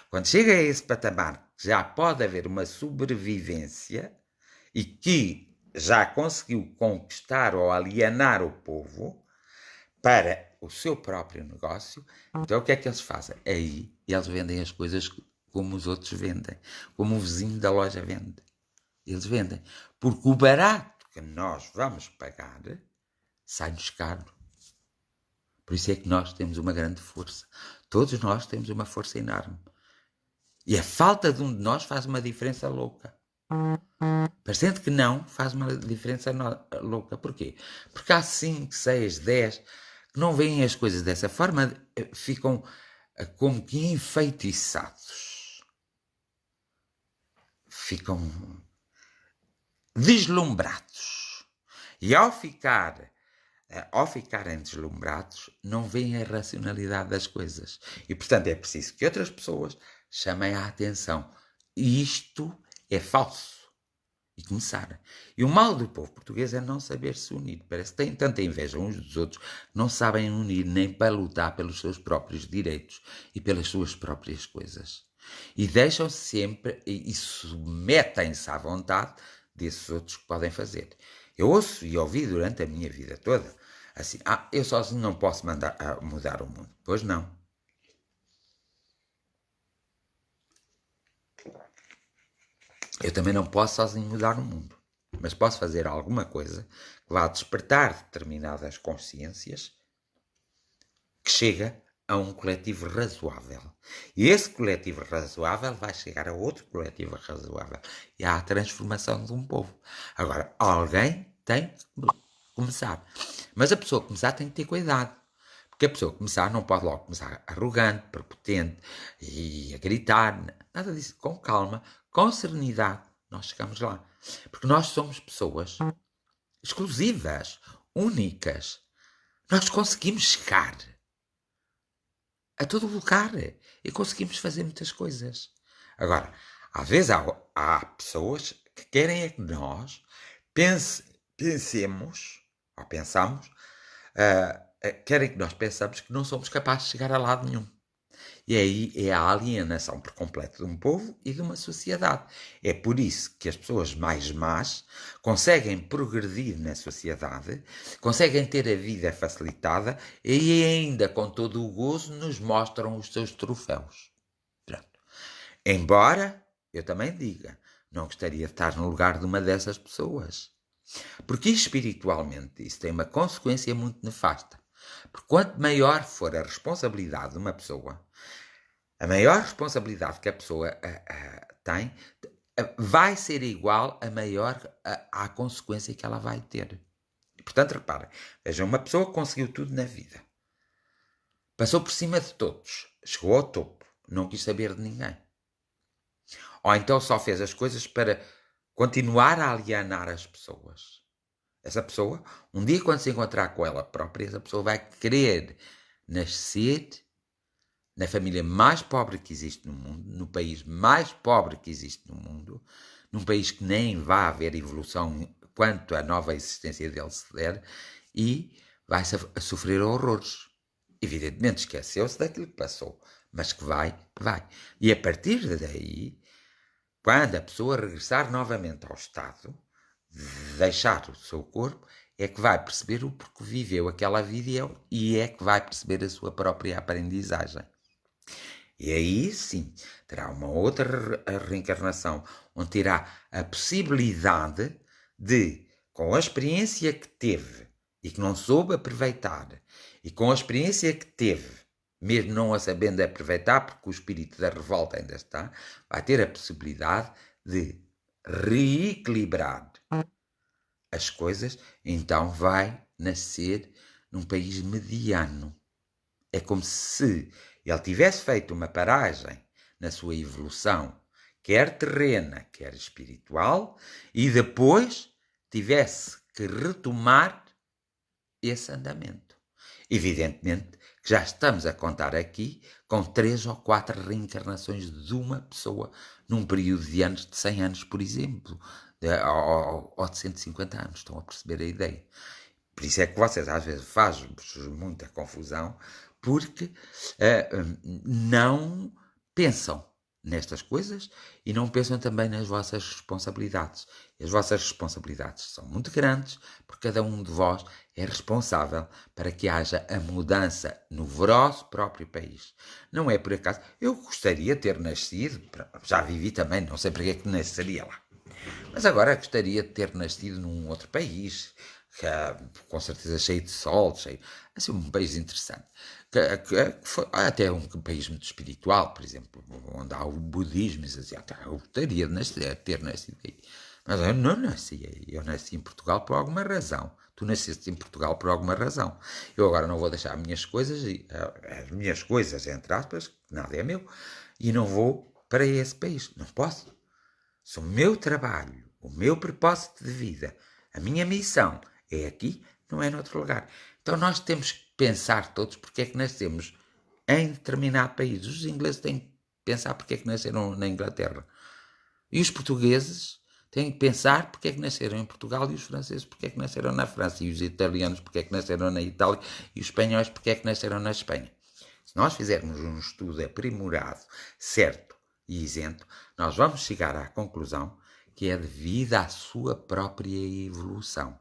Quando chega a esse patamar, já pode haver uma sobrevivência e que já conseguiu conquistar ou alienar o povo para o seu próprio negócio. Então o que é que eles fazem? Aí eles vendem as coisas como os outros vendem, como o vizinho da loja vende. Eles vendem. Porque o barato que nós vamos pagar sai-nos caro. Por isso é que nós temos uma grande força. Todos nós temos uma força enorme. E a falta de um de nós faz uma diferença louca. Parecendo que não, faz uma diferença louca. Porquê? Porque há 5, 6, 10 que não veem as coisas dessa forma, ficam como que enfeitiçados. Ficam deslumbrados. E ao ficarem deslumbrados, não veem a racionalidade das coisas. E, portanto, é preciso que outras pessoas chamem a atenção. E isto é falso. E começar. E o mal do povo português é não saber se unir. Parece que têm tanta inveja uns dos outros, não sabem unir nem para lutar pelos seus próprios direitos e pelas suas próprias coisas. E deixam sempre e submetem-se à vontade desses outros que podem fazer. Eu ouço e ouvi durante a minha vida toda assim, eu sozinho não posso mudar o mundo. Pois não. Eu também não posso sozinho mudar o mundo, mas posso fazer alguma coisa que vá despertar determinadas consciências que chega a um coletivo razoável. E esse coletivo razoável vai chegar a outro coletivo razoável. E há a transformação de um povo. Agora, alguém tem que começar. Mas a pessoa que começar tem que ter cuidado. Porque a pessoa que começar não pode logo começar arrogante, prepotente e a gritar. Nada disso. Com calma, com serenidade, nós chegamos lá. Porque nós somos pessoas exclusivas, únicas. Nós conseguimos chegar a todo lugar e conseguimos fazer muitas coisas. Agora, às vezes há pessoas que querem é que nós pensemos, ou pensamos, querem que nós pensamos que não somos capazes de chegar a lado nenhum. E aí é a alienação por completo de um povo e de uma sociedade. É por isso que as pessoas mais más conseguem progredir na sociedade, conseguem ter a vida facilitada e ainda com todo o gozo nos mostram os seus troféus. Pronto. Embora, eu também diga, Não gostaria de estar no lugar de uma dessas pessoas. Porque espiritualmente isso tem uma consequência muito nefasta. Porque quanto maior for a responsabilidade de uma pessoa, a maior responsabilidade que a pessoa tem vai ser igual a maior à consequência que ela vai ter. E, portanto, reparem, vejam, uma pessoa que conseguiu tudo na vida, passou por cima de todos, chegou ao topo, não quis saber de ninguém. Ou então só fez as coisas para continuar a alienar as pessoas. Essa pessoa, um dia quando se encontrar com ela própria, essa pessoa vai querer nascer na família mais pobre que existe no mundo, no país mais pobre que existe no mundo, num país que nem vai haver evolução quanto à nova existência dele se der, e vai sofrer horrores. Evidentemente esqueceu-se daquilo que passou, mas que vai. E a partir daí, quando a pessoa regressar novamente ao estado, deixar o seu corpo, é que vai perceber o porquê viveu aquela vida e é que vai perceber a sua própria aprendizagem. E aí sim, terá uma outra reencarnação, onde terá a possibilidade de, com a experiência que teve e que não soube aproveitar, e com a experiência que teve, mesmo não a sabendo aproveitar, porque o espírito da revolta ainda está, vai ter a possibilidade de reequilibrar as coisas, então vai nascer num país mediano. É como se ele tivesse feito uma paragem na sua evolução, quer terrena, quer espiritual, e depois tivesse que retomar esse andamento. Evidentemente que já estamos a contar aqui com 3 ou 4 reencarnações de uma pessoa num período de anos, de 100 anos, por exemplo, ou de 150 anos. Estão a perceber a ideia? Por isso é que vocês às vezes fazem muita confusão, porque não pensam nestas coisas e não pensam também nas vossas responsabilidades. E as vossas responsabilidades são muito grandes, porque cada um de vós é responsável para que haja a mudança no vosso próprio país. Não é por acaso. Eu gostaria de ter nascido, já vivi também, não sei porque é que nasceria lá. Mas agora gostaria de ter nascido num outro país, com certeza cheio de sol, cheio, assim, um país interessante. Que foi até um país muito espiritual, por exemplo, onde há o budismo, assim, eu gostaria de ter nascido aí. Mas eu não nasci aí, eu nasci em Portugal por alguma razão. Tu nasceste em Portugal por alguma razão. Eu agora não vou deixar as minhas coisas, entre aspas, nada é meu, e não vou para esse país. Não posso. Se o meu trabalho, o meu propósito de vida, a minha missão é aqui, não é noutro lugar. Então nós temos que pensar todos porque é que nascemos em determinado país. Os ingleses têm que pensar porque é que nasceram na Inglaterra. E os portugueses têm que pensar porque é que nasceram em Portugal, e os franceses porque é que nasceram na França, e os italianos porque é que nasceram na Itália, e os espanhóis porque é que nasceram na Espanha. Se nós fizermos um estudo aprimorado, certo e isento, nós vamos chegar à conclusão que é devido à sua própria evolução.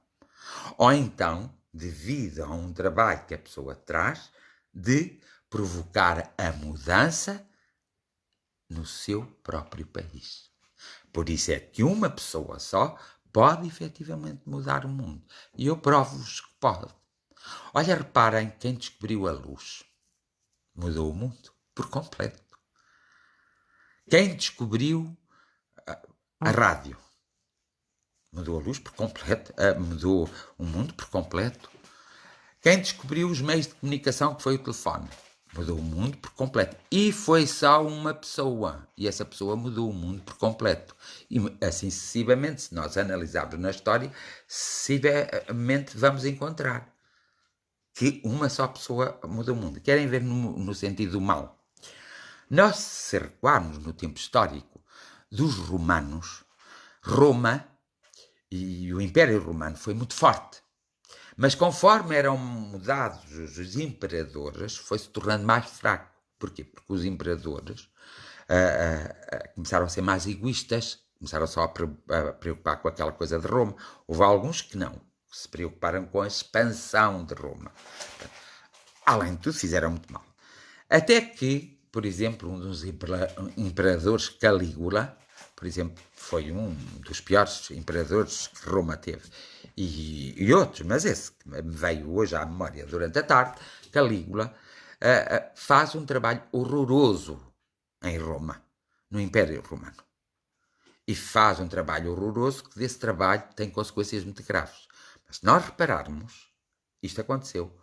Ou então, devido a um trabalho que a pessoa traz de provocar a mudança no seu próprio país. Por isso é que uma pessoa só pode efetivamente mudar o mundo. E eu provo-vos que pode. Olha, reparem, quem descobriu a luz mudou o mundo por completo. Quem descobriu a rádio mudou a luz por completo, mudou o mundo por completo. Quem descobriu os meios de comunicação, que foi o telefone, mudou o mundo por completo. E foi só uma pessoa. E essa pessoa mudou o mundo por completo. E assim sucessivamente, se nós analisarmos na história, sucessivamente vamos encontrar que uma só pessoa muda o mundo. Querem ver no sentido do mal? Nós, se recuarmos no tempo histórico dos romanos, Roma e o Império Romano foi muito forte. Mas conforme eram mudados os imperadores, foi-se tornando mais fraco. Porquê? Porque os imperadores começaram a ser mais egoístas, começaram só a preocupar com aquela coisa de Roma. Houve alguns que não, que se preocuparam com a expansão de Roma. Além de tudo, fizeram muito mal. Até que, por exemplo, um dos imperadores, Calígula, por exemplo, foi um dos piores imperadores que Roma teve. E outros, mas esse que me veio hoje à memória durante a tarde, Calígula, faz um trabalho horroroso em Roma, no Império Romano. E faz um trabalho horroroso que desse trabalho tem consequências muito graves. Mas se nós repararmos, isto aconteceu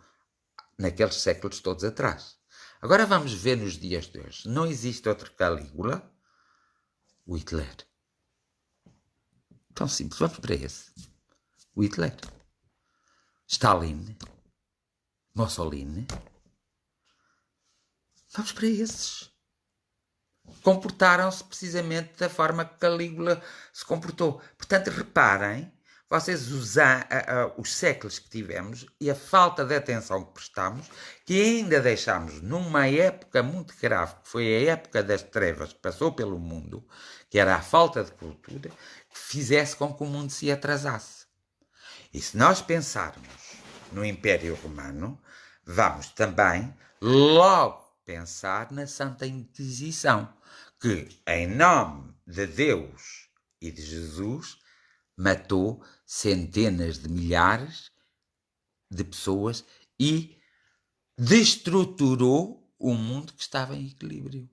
naqueles séculos todos atrás. Agora vamos ver nos dias de hoje. Não existe outro Calígula? O Hitler. Tão simples, vamos para esse. O Hitler. Stalin. Mussolini. Vamos para esses. Comportaram-se precisamente da forma que Calígula se comportou. Portanto, reparem, vocês usam os séculos que tivemos e a falta de atenção que prestamos, que ainda deixamos numa época muito grave, que foi a época das trevas que passou pelo mundo, que era a falta de cultura, que fizesse com que o mundo se atrasasse. E se nós pensarmos no Império Romano, vamos também logo pensar na Santa Inquisição, que, em nome de Deus e de Jesus, matou centenas de milhares de pessoas e destruturou o mundo que estava em equilíbrio.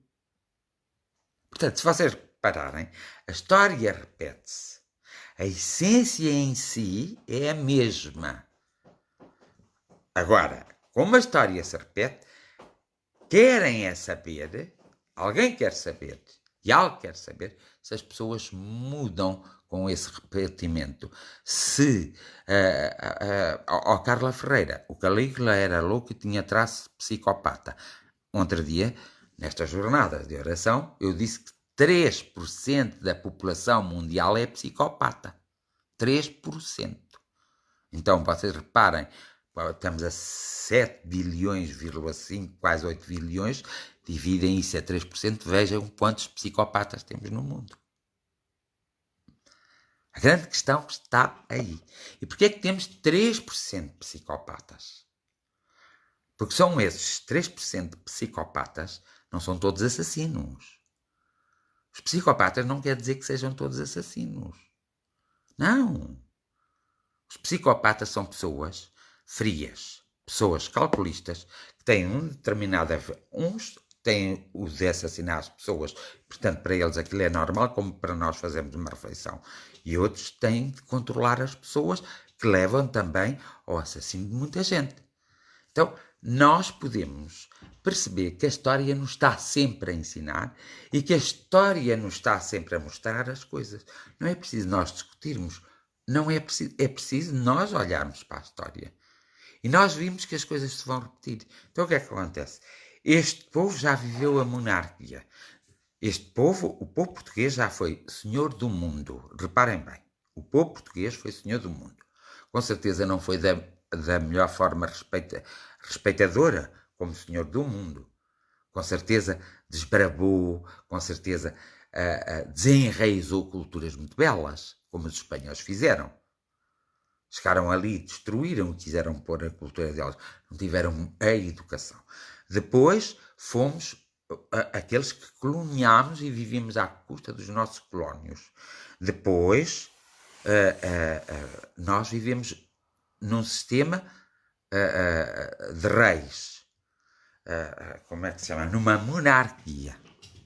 Portanto, se vocês repararem, a história repete-se. A essência em si é a mesma. Agora, como a história se repete, querem é saber, alguém quer saber, e algo quer saber, se as pessoas mudam com esse repetimento. Se, Carla Ferreira, o Calígula era louco e tinha traço psicopata. Outro dia, nesta jornada de oração, eu disse que 3% da população mundial é psicopata. 3%. Então, vocês reparem, estamos a 7 bilhões,5, quase 8 bilhões, dividem isso a 3%, vejam quantos psicopatas temos no mundo. A grande questão está aí. E porquê é que temos 3% de psicopatas? Porque são esses 3% de psicopatas, não são todos assassinos. Os psicopatas não quer dizer que sejam todos assassinos. Não. Os psicopatas são pessoas frias, pessoas calculistas, que têm um determinado... Uns têm o de assassinar as pessoas, portanto, para eles aquilo é normal, como para nós fazermos uma refeição. E outros têm de controlar as pessoas, que levam também ao assassínio de muita gente. Então, nós podemos perceber que a história nos está sempre a ensinar e que a história nos está sempre a mostrar as coisas. Não é preciso nós discutirmos, não é preciso, é preciso nós olharmos para a história. E nós vimos que as coisas se vão repetir. Então o que é que acontece? Este povo já viveu a monarquia. Este povo, o povo português já foi senhor do mundo. Reparem bem, o povo português foi senhor do mundo. Com certeza não foi da melhor forma respeitadora como senhor do mundo. Com certeza desbravou, com certeza desenraizou culturas muito belas, como os espanhóis fizeram. Chegaram ali, destruíram e quiseram pôr a cultura delas. Não tiveram a educação. Depois fomos aqueles que coloniámos e vivíamos à custa dos nossos colónios. Depois nós vivemos num sistema de reis. Como é que se chama? Numa monarquia.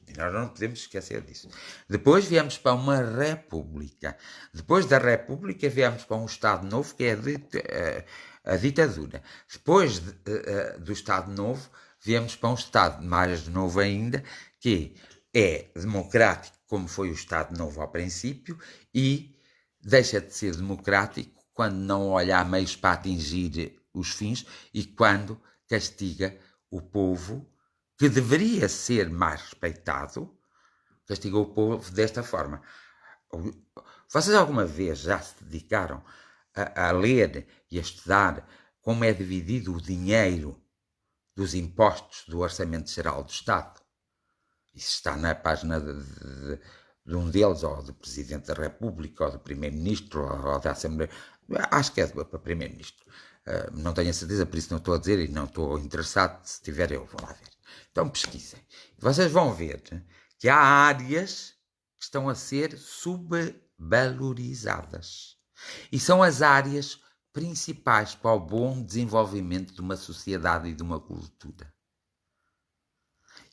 E nós não podemos esquecer disso. Depois viemos para uma república. Depois da república viemos para um Estado Novo, que é a ditadura. Depois do Estado Novo, viemos para um Estado mais novo ainda, que é democrático, como foi o Estado Novo ao princípio, e deixa de ser democrático quando não olha a meios para atingir os fins e quando castiga o povo, que deveria ser mais respeitado, castigou o povo desta forma. Vocês alguma vez já se dedicaram a ler e a estudar como é dividido o dinheiro dos impostos do Orçamento Geral do Estado? Isso está na página de um deles, ou do Presidente da República, ou do Primeiro-Ministro, ou da Assembleia. Acho que é para Primeiro-Ministro. Não tenho a certeza, por isso não estou a dizer e não estou interessado. Se tiver, eu vou lá ver. Então pesquisem. Vocês vão ver que há áreas que que estão a ser subvalorizadas. E são as áreas principais para o bom desenvolvimento de uma sociedade e de uma cultura.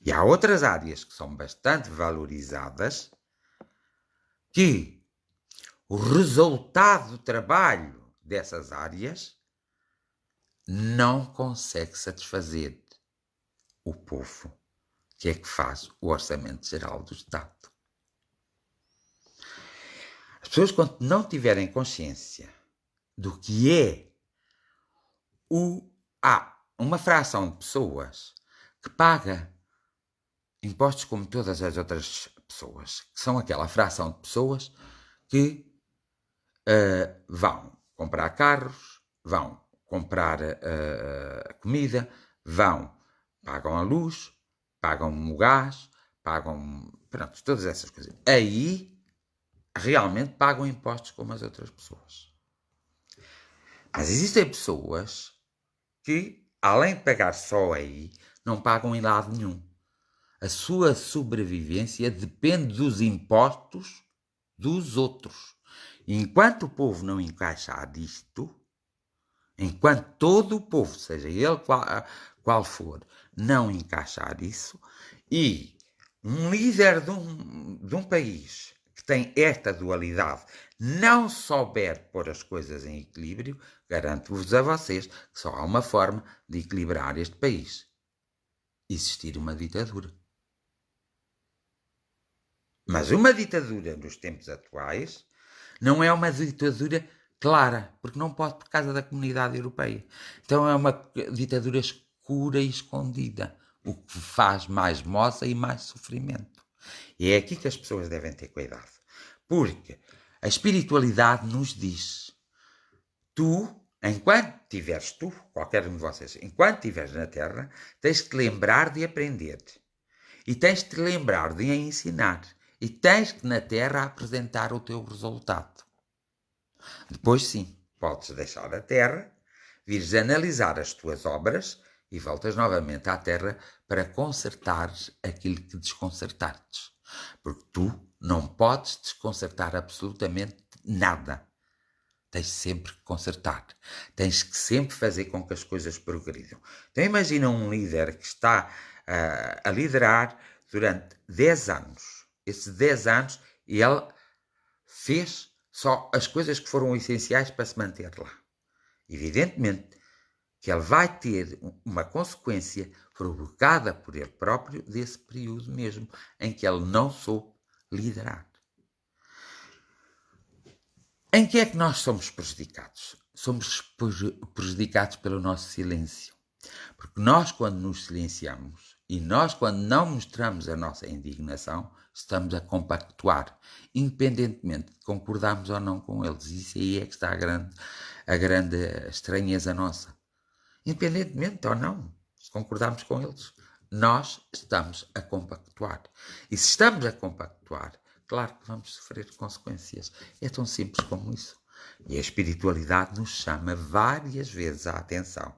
E há outras áreas que são bastante valorizadas, que o resultado do trabalho dessas áreas não consegue satisfazer o povo, que é que faz o Orçamento Geral do Estado. As pessoas, quando não tiverem consciência do que é uma fração de pessoas que paga impostos como todas as outras pessoas, que são aquela fração de pessoas que vão comprar carros, vão comprar comida, pagam a luz, pagam o gás, pagam, pronto, todas essas coisas. Aí realmente pagam impostos como as outras pessoas. Mas existem pessoas que, além de pagar só aí, não pagam em lado nenhum. A sua sobrevivência depende dos impostos dos outros. E enquanto o povo não encaixar disto, enquanto todo o povo, seja ele qual for, não encaixar isso, e um líder de um país que tem esta dualidade não souber pôr as coisas em equilíbrio, garanto-vos a vocês que só há uma forma de equilibrar este país: existir uma ditadura. Mas uma ditadura nos tempos atuais não é uma ditadura clara, porque não pode por causa da Comunidade Europeia. Então é uma ditadura escura e escondida, o que faz mais moça e mais sofrimento. E é aqui que as pessoas devem ter cuidado, porque a espiritualidade nos diz: qualquer um de vocês, enquanto estiveres na Terra, tens de te lembrar de aprender. E tens de te lembrar de ensinar. E tens que na Terra apresentar o teu resultado. Depois sim, podes deixar a Terra, vires analisar as tuas obras e voltas novamente à Terra para consertares aquilo que desconcertaste. Porque tu não podes desconcertar absolutamente nada. Tens sempre que consertar. Tens que sempre fazer com que as coisas progridam. Então imagina um líder que está a liderar durante 10 anos. Esses 10 anos ele fez só as coisas que foram essenciais para se manter lá. Evidentemente que ele vai ter uma consequência provocada por ele próprio desse período mesmo em que ele não soube liderar. Em que é que nós somos prejudicados? Somos prejudicados pelo nosso silêncio. Porque nós, quando nos silenciamos e nós, quando não mostramos a nossa indignação, estamos a compactuar, independentemente de concordarmos ou não com eles. Isso aí é que está a grande estranheza nossa. Independentemente ou não, se concordarmos com eles, nós estamos a compactuar. E se estamos a compactuar, claro que vamos sofrer consequências. É tão simples como isso. E a espiritualidade nos chama várias vezes a atenção.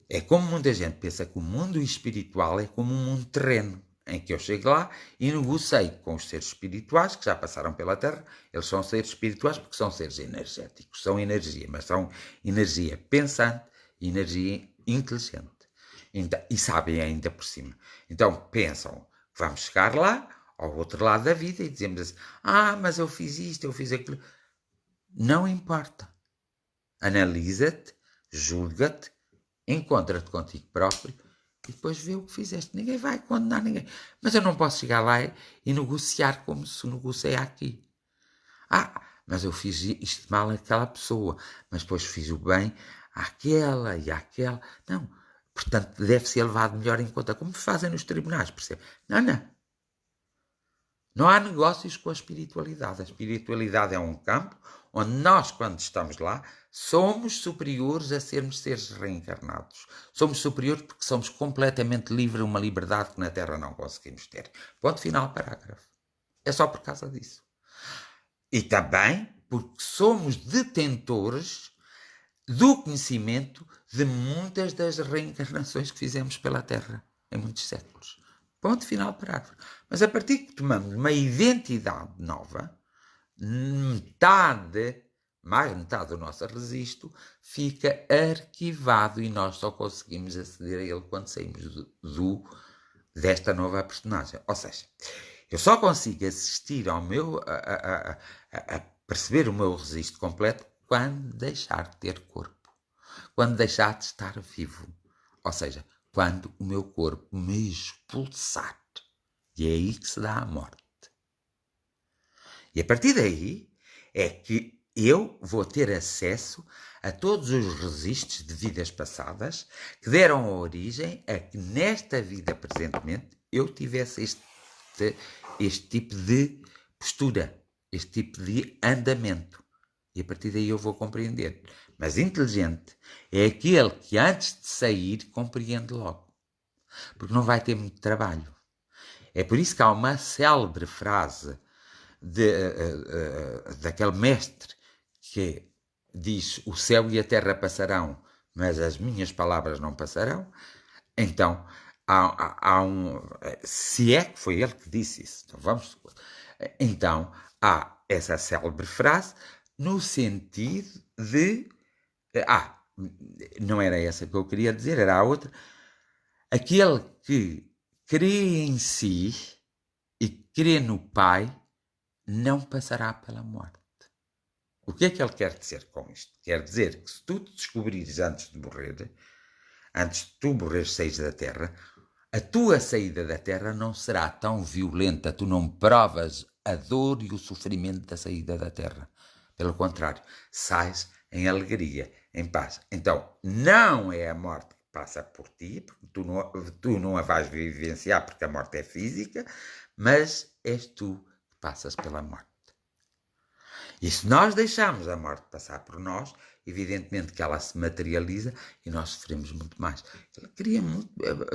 É como muita gente pensa que o mundo espiritual é como um mundo terreno, em que eu chego lá e negocio com os seres espirituais que já passaram pela Terra. Eles são seres espirituais porque são seres energéticos, são energia, mas são energia pensante, energia inteligente. Então, e sabem ainda por cima. Então pensam que vamos chegar lá, ao outro lado da vida, e dizemos assim: mas eu fiz isto, eu fiz aquilo. Não importa. Analisa-te, julga-te, encontra-te contigo próprio e depois vê o que fizeste. Ninguém vai condenar ninguém. Mas eu não posso chegar lá e negociar como se negocia aqui. Mas eu fiz isto mal àquela pessoa, mas depois fiz o bem àquela e àquela. Não. Portanto, deve ser levado melhor em conta, como fazem nos tribunais, percebe? Não. Não há negócios com a espiritualidade. A espiritualidade é um campo onde nós, quando estamos lá, somos superiores a sermos seres reencarnados. Somos superiores porque somos completamente livres, uma liberdade que na Terra não conseguimos ter. Ponto final, parágrafo. É só por causa disso. E também porque somos detentores do conhecimento de muitas das reencarnações que fizemos pela Terra em muitos séculos. Ponto final parágrafo. Mas a partir que tomamos uma identidade nova, mais de metade do nosso registro fica arquivado e nós só conseguimos aceder a ele quando saímos desta nova personagem. Ou seja, eu só consigo assistir ao meu, a perceber o meu registro completo quando deixar de ter corpo, quando deixar de estar vivo. Ou seja, quando o meu corpo me expulsar. E é aí que se dá a morte. E a partir daí é que eu vou ter acesso a todos os registros de vidas passadas que deram origem a que nesta vida presentemente eu tivesse este tipo de postura, este tipo de andamento. E a partir daí eu vou compreender. Mas inteligente é aquele que antes de sair compreende logo. Porque não vai ter muito trabalho. É por isso que há uma célebre frase daquele mestre que diz: o céu e a terra passarão, mas as minhas palavras não passarão. Então, se é que foi ele que disse isso, então há essa célebre frase no sentido de não era essa que eu queria dizer, era a outra. Aquele que crê em si e crê no Pai não passará pela morte. O que é que ele quer dizer com isto? Quer dizer que se tu te descobrires antes de tu morreres, saís da Terra, a tua saída da Terra não será tão violenta, tu não provas a dor e o sofrimento da saída da Terra. Pelo contrário, sais em alegria, em paz. Então, não é a morte que passa por ti, porque tu não a vais vivenciar, porque a morte é física, mas és tu que passas pela morte. E se nós deixarmos a morte passar por nós, evidentemente que ela se materializa e nós sofremos muito mais. Ele queria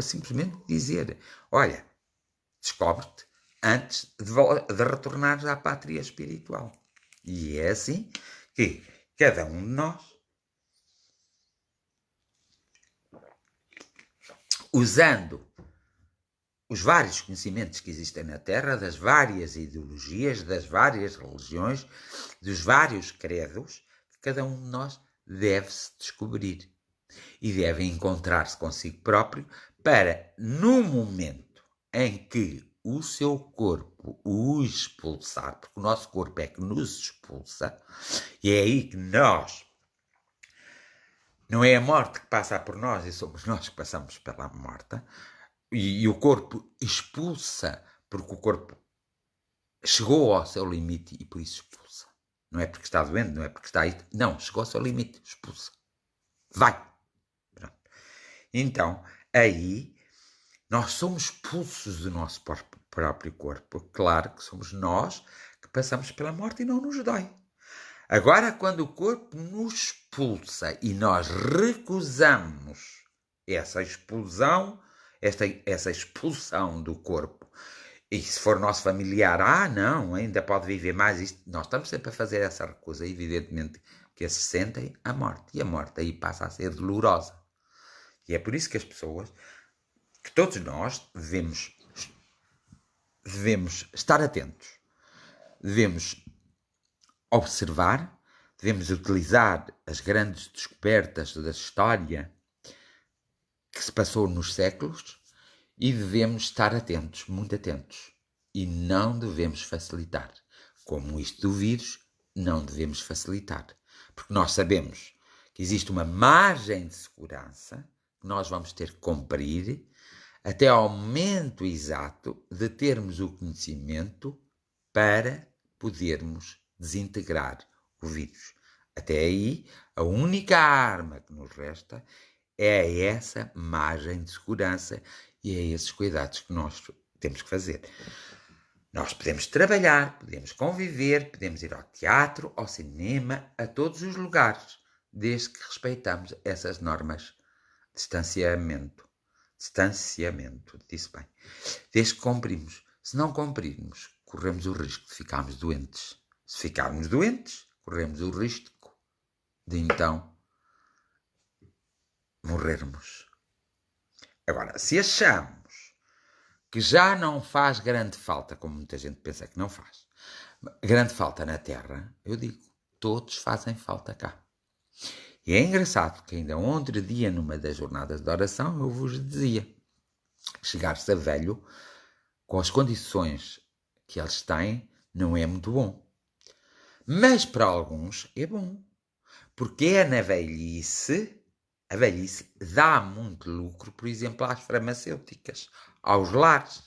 simplesmente dizer: olha, descobre-te antes de retornares à pátria espiritual. E é assim que cada um de nós, usando os vários conhecimentos que existem na Terra, das várias ideologias, das várias religiões, dos vários credos, que cada um de nós deve se descobrir e deve encontrar-se consigo próprio para, no momento em que o seu corpo o expulsar, porque o nosso corpo é que nos expulsa, e é aí que nós, não é a morte que passa por nós, e somos nós que passamos pela morte, e o corpo expulsa, porque o corpo chegou ao seu limite e por isso expulsa. Não é porque está doente, não é porque está aí. Não, chegou ao seu limite, expulsa. Vai! Pronto. Então, aí, nós somos expulsos do nosso próprio corpo. Claro que somos nós que passamos pela morte e não nos dói. Agora, quando o corpo nos expulsa e nós recusamos essa expulsão, essa expulsão do corpo, e se for nosso familiar, não, ainda pode viver mais isto. Nós estamos sempre a fazer essa recusa, evidentemente que se sentem a morte, e a morte aí passa a ser dolorosa. E é por isso que as pessoas, que todos nós devemos estar atentos, devemos observar, devemos utilizar as grandes descobertas da história que se passou nos séculos e devemos estar atentos, muito atentos. E não devemos facilitar. Como isto do vírus, não devemos facilitar. Porque nós sabemos que existe uma margem de segurança que nós vamos ter que cumprir até ao momento exato de termos o conhecimento para podermos desintegrar o vírus. Até aí, a única arma que nos resta é essa margem de segurança e é esses cuidados que nós temos que fazer. Nós podemos trabalhar, podemos conviver, podemos ir ao teatro, ao cinema, a todos os lugares, desde que respeitamos essas normas de distanciamento. Distanciamento, disse bem. Desde que cumprimos. Se não cumprirmos, corremos o risco de ficarmos doentes. Se ficarmos doentes, corremos o risco de então morrermos. Agora, se achamos que já não faz grande falta, como muita gente pensa que não faz, grande falta na Terra, eu digo, todos fazem falta cá. E é engraçado que ainda ontem dia, numa das jornadas de oração, eu vos dizia, chegar-se a velho, com as condições que eles têm, não é muito bom. Mas para alguns é bom. Porque é na velhice, a velhice dá muito lucro, por exemplo, às farmacêuticas, aos lares.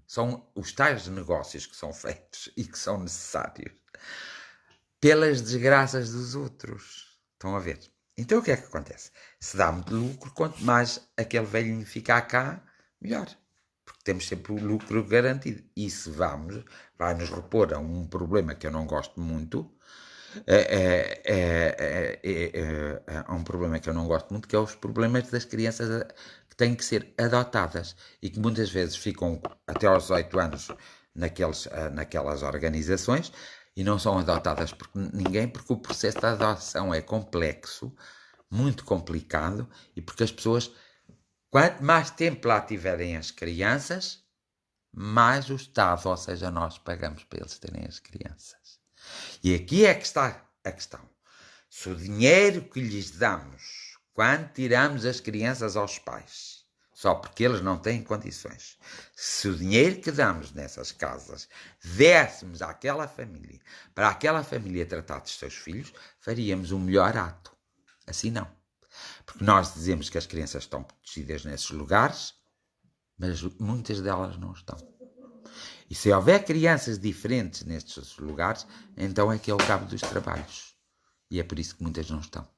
São os tais negócios que são feitos e que são necessários pelas desgraças dos outros. Estão a ver? Então o que é que acontece? Se dá muito lucro, quanto mais aquele velhinho ficar cá, melhor. Porque temos sempre o lucro garantido. E se vai-nos repor a um problema que eu não gosto muito, é um problema que eu não gosto muito, que é os problemas das crianças que têm que ser adotadas e que muitas vezes ficam até aos 18 anos naquelas organizações e não são adotadas por ninguém, porque o processo de adoção é complexo, muito complicado, e porque as pessoas, quanto mais tempo lá tiverem as crianças, mais o Estado, ou seja, nós pagamos para eles terem as crianças. E aqui é que está a questão. Se o dinheiro que lhes damos, quando tiramos as crianças aos pais, só porque eles não têm condições, se o dinheiro que damos nessas casas dessemos àquela família, para aquela família tratar dos seus filhos, faríamos um melhor ato. Assim não. Porque nós dizemos que as crianças estão protegidas nesses lugares, mas muitas delas não estão. E se houver crianças diferentes nestes lugares, então é que é o cabo dos trabalhos. E é por isso que muitas não estão.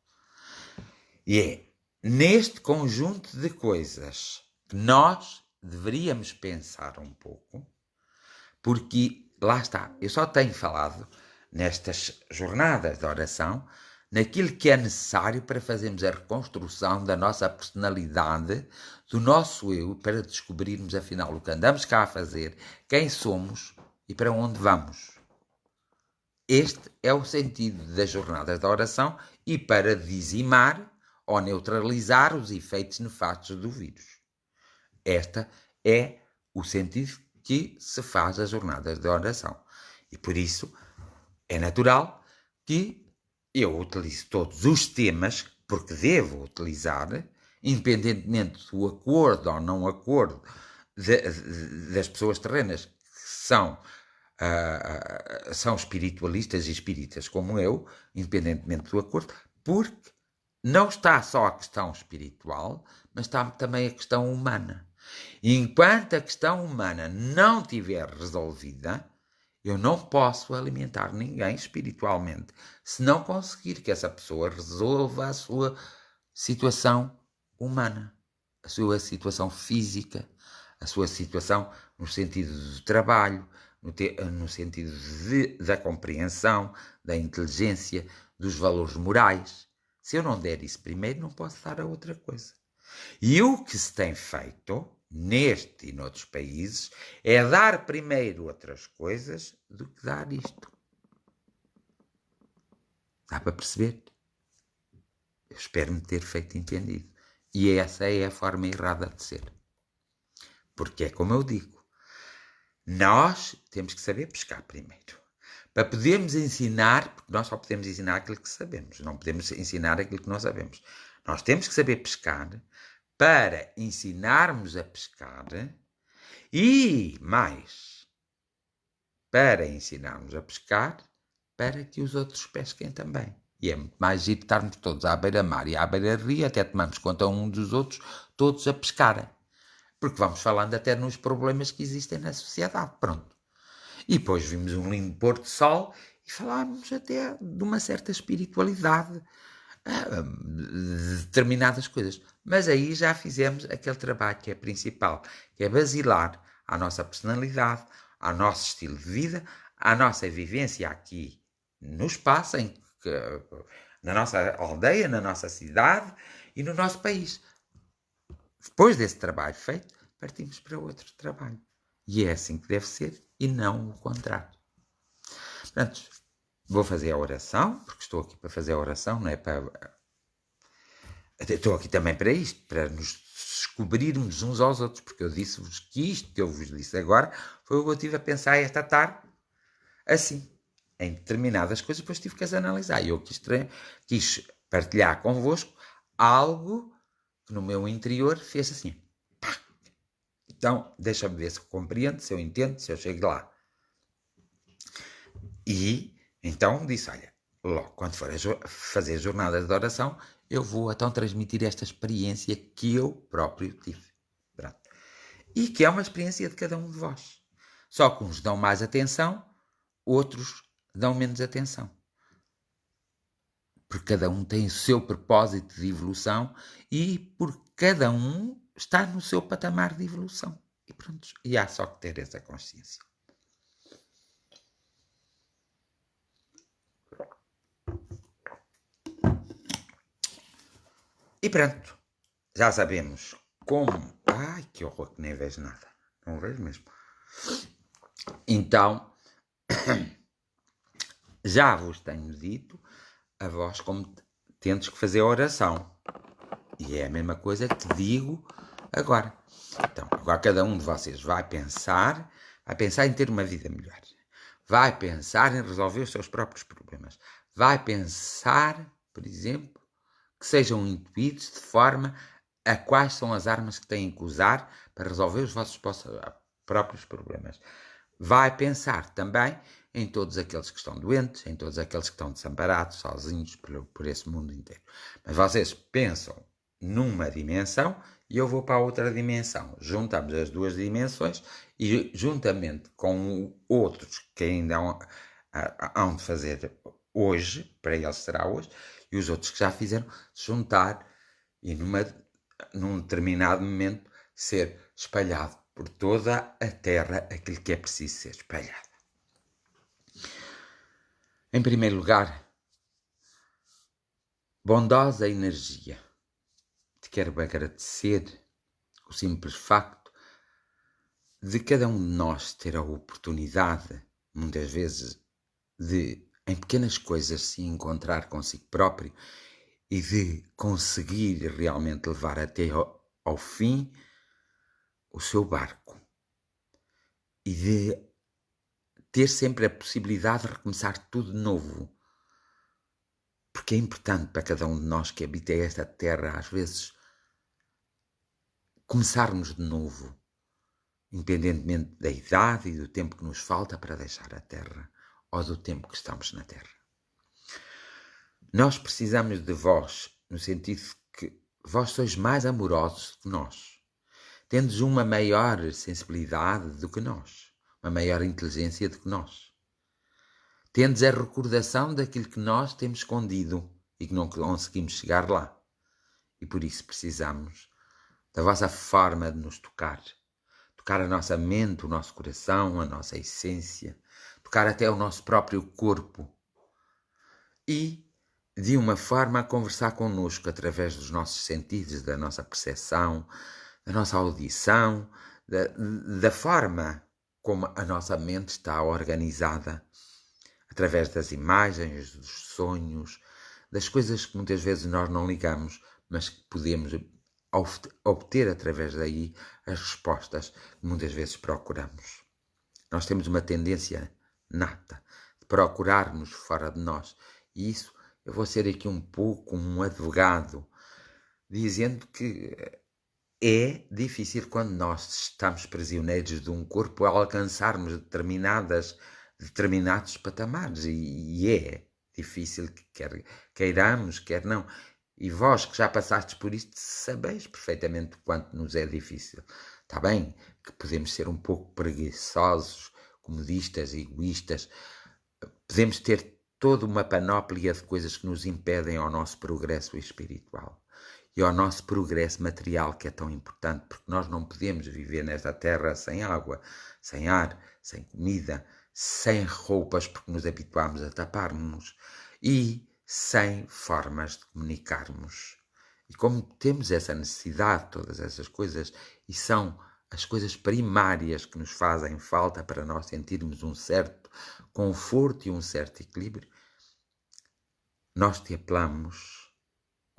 E é neste conjunto de coisas que nós deveríamos pensar um pouco, porque lá está, eu só tenho falado nestas jornadas de oração naquilo que é necessário para fazermos a reconstrução da nossa personalidade, do nosso eu, para descobrirmos afinal o que andamos cá a fazer, quem somos e para onde vamos. Este é o sentido das jornadas da oração e para dizimar ou neutralizar os efeitos nefastos do vírus. Este é o sentido que se faz as jornadas de oração. E por isso é natural que eu utilizo todos os temas, porque devo utilizar, independentemente do acordo ou não acordo das pessoas terrenas que são espiritualistas e espíritas como eu, independentemente do acordo, porque não está só a questão espiritual, mas está também a questão humana. E enquanto a questão humana não estiver resolvida, eu não posso alimentar ninguém espiritualmente se não conseguir que essa pessoa resolva a sua situação humana, a sua situação física, a sua situação no sentido do trabalho, no sentido da compreensão, da inteligência, dos valores morais. Se eu não der isso primeiro, não posso dar a outra coisa. E o que se tem feito, neste e noutros países, é dar primeiro outras coisas do que dar isto. Dá para perceber? Eu espero-me ter feito entendido. E essa é a forma errada de ser. Porque é como eu digo, nós temos que saber pescar primeiro. Para podermos ensinar, porque nós só podemos ensinar aquilo que sabemos, não podemos ensinar aquilo que não sabemos. Nós temos que saber pescar para ensinarmos a pescar e, mais, para ensinarmos a pescar para que os outros pesquem também. E é muito mais giro estarmos todos à beira-mar e à beira-rio, até tomamos conta um dos outros, todos a pescarem. Porque vamos falando até nos problemas que existem na sociedade, pronto. E depois vimos um lindo pôr do sol e falámos até de uma certa espiritualidade, de determinadas coisas. Mas aí já fizemos aquele trabalho que é principal, que é basilar à nossa personalidade, ao nosso estilo de vida, à nossa vivência aqui no espaço, na nossa aldeia, na nossa cidade e no nosso país. Depois desse trabalho feito, partimos para outro trabalho. E é assim que deve ser e não o contrário. Portanto, vou fazer a oração, porque estou aqui para fazer a oração, não é para... Estou aqui também para isto, para nos descobrirmos uns aos outros, porque eu disse-vos que isto que eu vos disse agora foi o que eu estive a pensar esta tarde, assim, em determinadas coisas, depois tive que as analisar. E eu quis partilhar convosco algo que no meu interior fez assim. Pá. Então, deixa-me ver se eu compreendo, se eu entendo, se eu chego lá. E então disse, olha, logo quando for fazer jornadas de oração, eu vou então transmitir esta experiência que eu próprio tive. Pronto. E que é uma experiência de cada um de vós. Só que uns dão mais atenção, outros dão menos atenção. Porque cada um tem o seu propósito de evolução e porque cada um está no seu patamar de evolução. E pronto, e há só que ter essa consciência. E pronto, já sabemos como... Ai, que horror, que nem vejo nada. Não vejo mesmo. Então, já vos tenho dito a vós como tendes que fazer a oração. E é a mesma coisa que digo agora. Então, agora cada um de vocês vai pensar em ter uma vida melhor. Vai pensar em resolver os seus próprios problemas. Vai pensar, por exemplo, que sejam intuídos de forma a quais são as armas que têm que usar para resolver os vossos próprios problemas. Vai pensar também em todos aqueles que estão doentes, em todos aqueles que estão desamparados, sozinhos por esse mundo inteiro. Mas vocês pensam numa dimensão e eu vou para a outra dimensão. Juntamos as duas dimensões e, juntamente com outros que ainda hão de fazer hoje, para eles será hoje, e os outros que já fizeram, juntar e num determinado momento ser espalhado por toda a Terra aquilo que é preciso ser espalhado. Em primeiro lugar, bondosa energia. Te quero agradecer o simples facto de cada um de nós ter a oportunidade, muitas vezes, de, em pequenas coisas, se encontrar consigo próprio e de conseguir realmente levar até ao fim o seu barco. E de ter sempre a possibilidade de recomeçar tudo de novo. Porque é importante para cada um de nós que habita esta terra, às vezes, começarmos de novo, independentemente da idade e do tempo que nos falta para deixar a terra, ou do tempo que estamos na terra. Nós precisamos de vós, no sentido que vós sois mais amorosos que nós. Tendes uma maior sensibilidade do que nós, uma maior inteligência do que nós. Tendes a recordação daquilo que nós temos escondido e que não conseguimos chegar lá. E por isso precisamos da vossa forma de nos tocar. Tocar a nossa mente, o nosso coração, a nossa essência. Tocar até o nosso próprio corpo. E, de uma forma, a conversar connosco através dos nossos sentidos, da nossa percepção, da nossa audição, da forma como a nossa mente está organizada, através das imagens, dos sonhos, das coisas que muitas vezes nós não ligamos, mas que podemos obter através daí as respostas que muitas vezes procuramos. Nós temos uma tendência nata de procurarmos fora de nós. E isso, eu vou ser aqui um pouco um advogado, dizendo que é difícil quando nós estamos prisioneiros de um corpo alcançarmos determinados patamares. E é difícil, quer queiramos, quer não. E vós que já passastes por isto, sabeis perfeitamente o quanto nos é difícil. Está bem que podemos ser um pouco preguiçosos, comodistas, egoístas. Podemos ter toda uma panóplia de coisas que nos impedem ao nosso progresso espiritual. E ao nosso progresso material, que é tão importante, porque nós não podemos viver nesta terra sem água, sem ar, sem comida, sem roupas, porque nos habituámos a tapar-nos, e sem formas de comunicarmos. E como temos essa necessidade de todas essas coisas, e são as coisas primárias que nos fazem falta para nós sentirmos um certo conforto e um certo equilíbrio, nós te apelamos,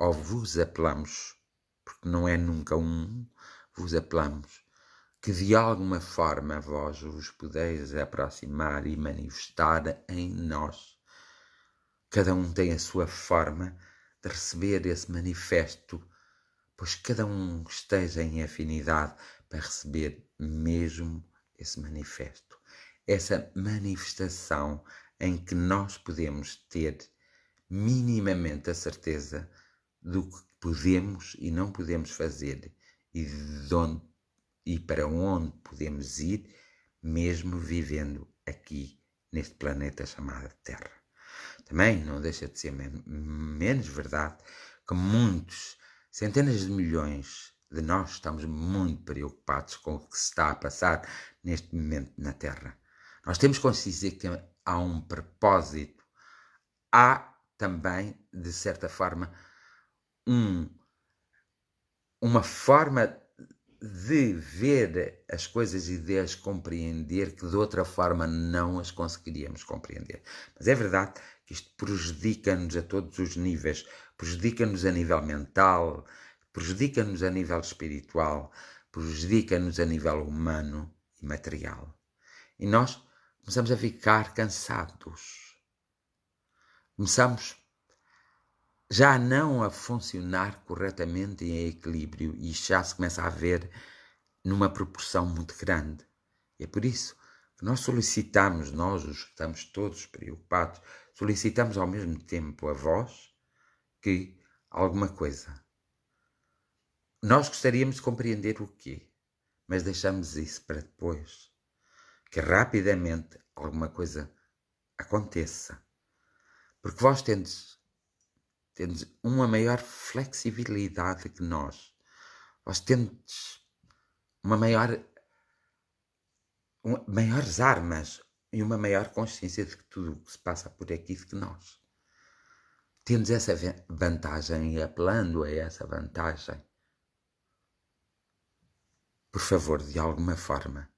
ou vos apelamos, porque porque não é nunca um, vos apelamos, que de alguma forma vós vos podeis aproximar e manifestar em nós. Cada um tem a sua forma de receber esse manifesto, pois cada um esteja em afinidade para receber mesmo esse manifesto. Essa manifestação em que nós podemos ter minimamente a certeza do que podemos e não podemos fazer e de onde e para onde podemos ir, mesmo vivendo aqui neste planeta chamado Terra. Também não deixa de ser menos verdade que muitos, centenas de milhões de nós estamos muito preocupados com o que se está a passar neste momento na Terra. Nós temos consciência que há um propósito, há também, de certa forma, uma forma de ver as coisas e de as compreender que de outra forma não as conseguiríamos compreender. Mas é verdade que isto prejudica-nos a todos os níveis, prejudica-nos a nível mental, prejudica-nos a nível espiritual, prejudica-nos a nível humano e material. E nós começamos a ficar cansados. Começamos já não a funcionar corretamente em equilíbrio e já se começa a ver numa proporção muito grande. E é por isso que nós solicitamos, nós os que estamos todos preocupados, solicitamos ao mesmo tempo a vós que alguma coisa. Nós gostaríamos de compreender o quê, mas deixamos isso para depois. Que rapidamente alguma coisa aconteça. Porque vós tendes uma maior flexibilidade que nós. Vós tendes maiores armas e uma maior consciência de que tudo o que se passa por aqui de que nós. Temos essa vantagem e apelando a essa vantagem, por favor, de alguma forma,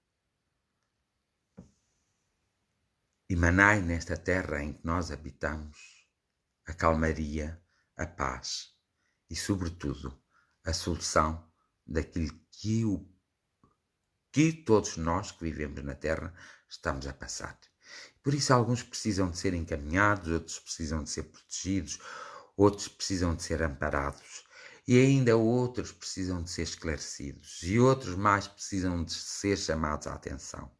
emanai nesta terra em que nós habitamos a calmaria, a paz e, sobretudo, a solução daquilo que todos nós que vivemos na Terra estamos a passar. Por isso, alguns precisam de ser encaminhados, outros precisam de ser protegidos, outros precisam de ser amparados e ainda outros precisam de ser esclarecidos e outros mais precisam de ser chamados à atenção.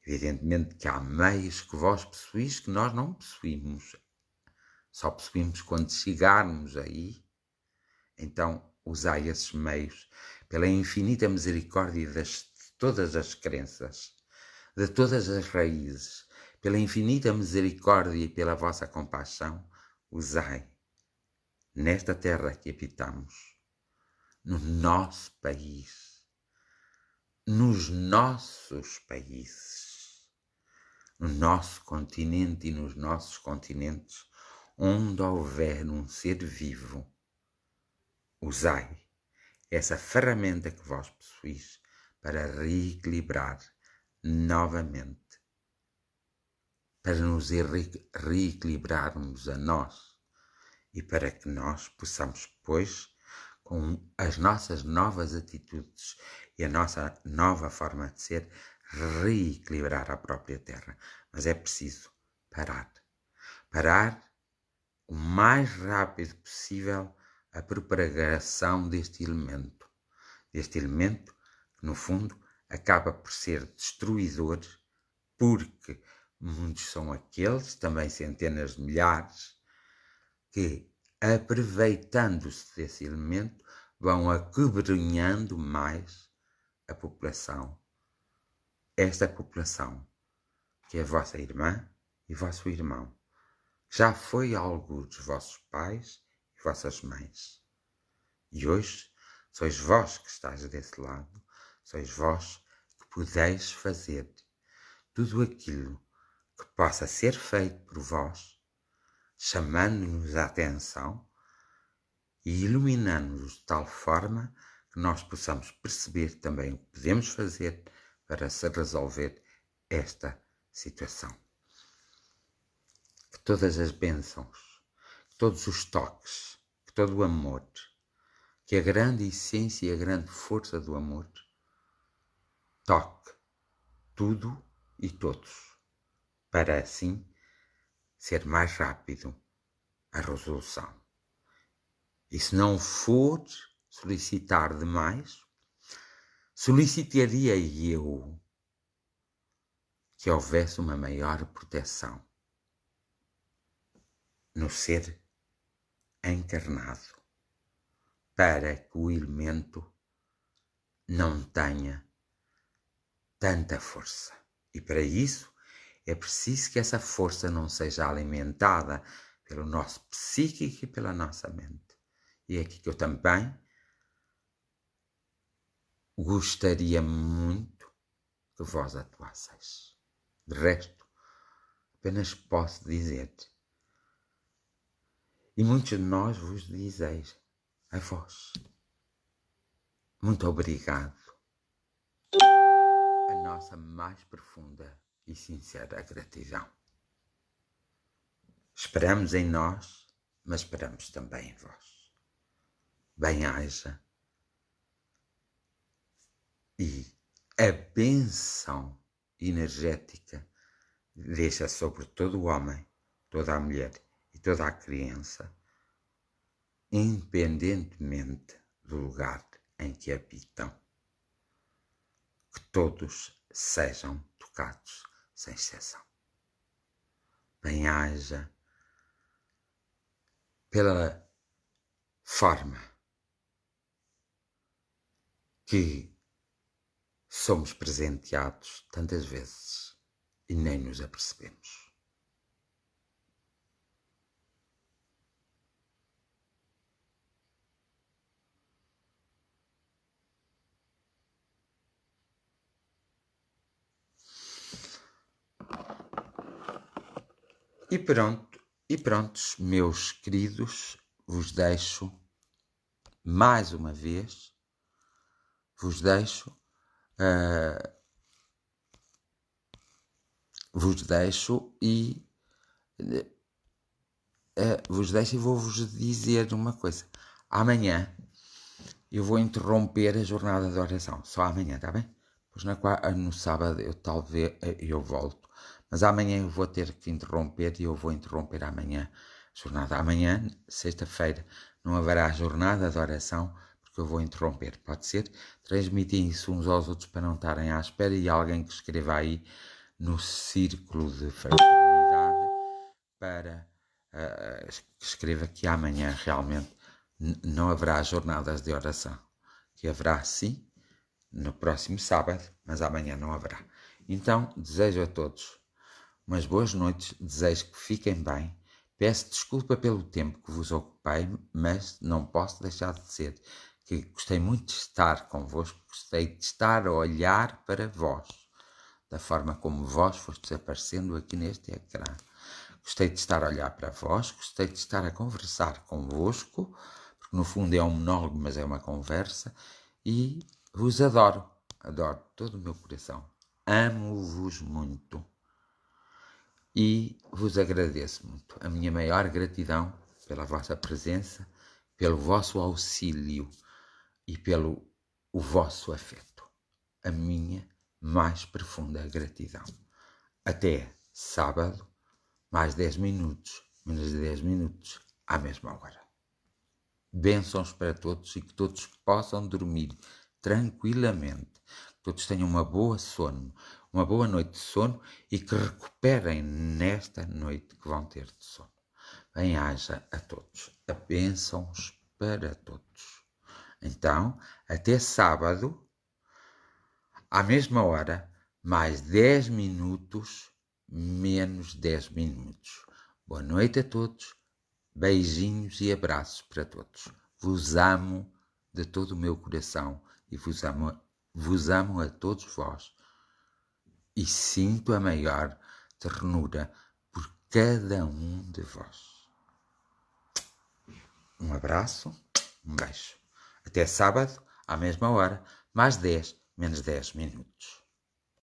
Evidentemente que há meios que vós possuís que nós não possuímos. Só possuímos quando chegarmos aí. Então, usai esses meios pela infinita misericórdia de todas as crenças, de todas as raízes, pela infinita misericórdia e pela vossa compaixão, usai nesta terra que habitamos, no nosso país, nos nossos países, no nosso continente e nos nossos continentes, onde houver um ser vivo, usai essa ferramenta que vós possuís para reequilibrar novamente, para nos reequilibrarmos a nós e para que nós possamos, pois, com as nossas novas atitudes e a nossa nova forma de ser, reequilibrar a própria Terra. Mas é preciso parar. Parar o mais rápido possível a propagação deste elemento que, no fundo, acaba por ser destruidor, porque muitos são aqueles, também centenas de milhares, que, aproveitando-se desse elemento, vão aquebranhando mais a população. Esta população, que é a vossa irmã e vosso irmão, já foi algo dos vossos pais e vossas mães. E hoje sois vós que estáis desse lado, sois vós que podeis fazer tudo aquilo que possa ser feito por vós, chamando-nos a atenção e iluminando-nos de tal forma que nós possamos perceber também o que podemos fazer para se resolver esta situação. Que todas as bênçãos, que todos os toques, que todo o amor, que a grande essência e a grande força do amor toque tudo e todos, para assim ser mais rápido a resolução. E se não for solicitar demais, solicitaria eu que houvesse uma maior proteção no ser encarnado, para que o elemento não tenha tanta força. E para isso é preciso que essa força não seja alimentada pelo nosso psíquico e pela nossa mente. E é aqui que eu também gostaria muito que vós atuasseis. De resto, apenas posso dizer-te, e muitos de nós vos dizeis a vós, muito obrigado, a nossa mais profunda e sincera gratidão. Esperamos em nós, mas esperamos também em vós. Bem-haja e a bênção energética deixa sobre todo o homem, toda a mulher e toda a criança, independentemente do lugar em que habitam, que todos sejam tocados sem exceção. Bem-haja pela forma que somos presenteados tantas vezes e nem nos apercebemos. E prontos, meus queridos, vos deixo mais uma vez, vos deixo e vou-vos dizer uma coisa. Amanhã eu vou interromper a jornada de oração, só amanhã, está bem? Pois no sábado eu volto, mas amanhã eu vou ter que interromper e eu vou interromper amanhã a jornada. Amanhã, sexta-feira, não haverá jornada de oração porque eu vou interromper, pode ser? Transmitem isso uns aos outros para não estarem à espera e alguém que escreva aí no círculo de fraternidade para que escreva que amanhã realmente não haverá jornadas de oração, que haverá sim no próximo sábado, mas amanhã não haverá. Então, desejo a todos umas boas noites, desejo que fiquem bem, peço desculpa pelo tempo que vos ocupei, mas não posso deixar de dizer que gostei muito de estar convosco, gostei de estar a olhar para vós, da forma como vós fostes aparecendo aqui neste ecrã. Gostei de estar a olhar para vós, gostei de estar a conversar convosco, porque no fundo é um monólogo, mas é uma conversa, e vos adoro de todo o meu coração. Amo-vos muito e vos agradeço muito. A minha maior gratidão pela vossa presença, pelo vosso auxílio e pelo o vosso afeto. A minha mais profunda gratidão. Até sábado, mais 10 minutos, menos de 10 minutos, à mesma hora. Bênçãos para todos e que todos possam dormir tranquilamente, que todos tenham uma boa noite de sono e que recuperem nesta noite que vão ter de sono. Bem-haja a todos, a bênçãos para todos. Então, até sábado, à mesma hora, mais 10 minutos, menos 10 minutos. Boa noite a todos. Beijinhos e abraços para todos. Vos amo de todo o meu coração e vos amo a todos vós. E sinto a maior ternura por cada um de vós. Um abraço, um beijo. Até sábado, à mesma hora, mais 10, menos 10 minutos.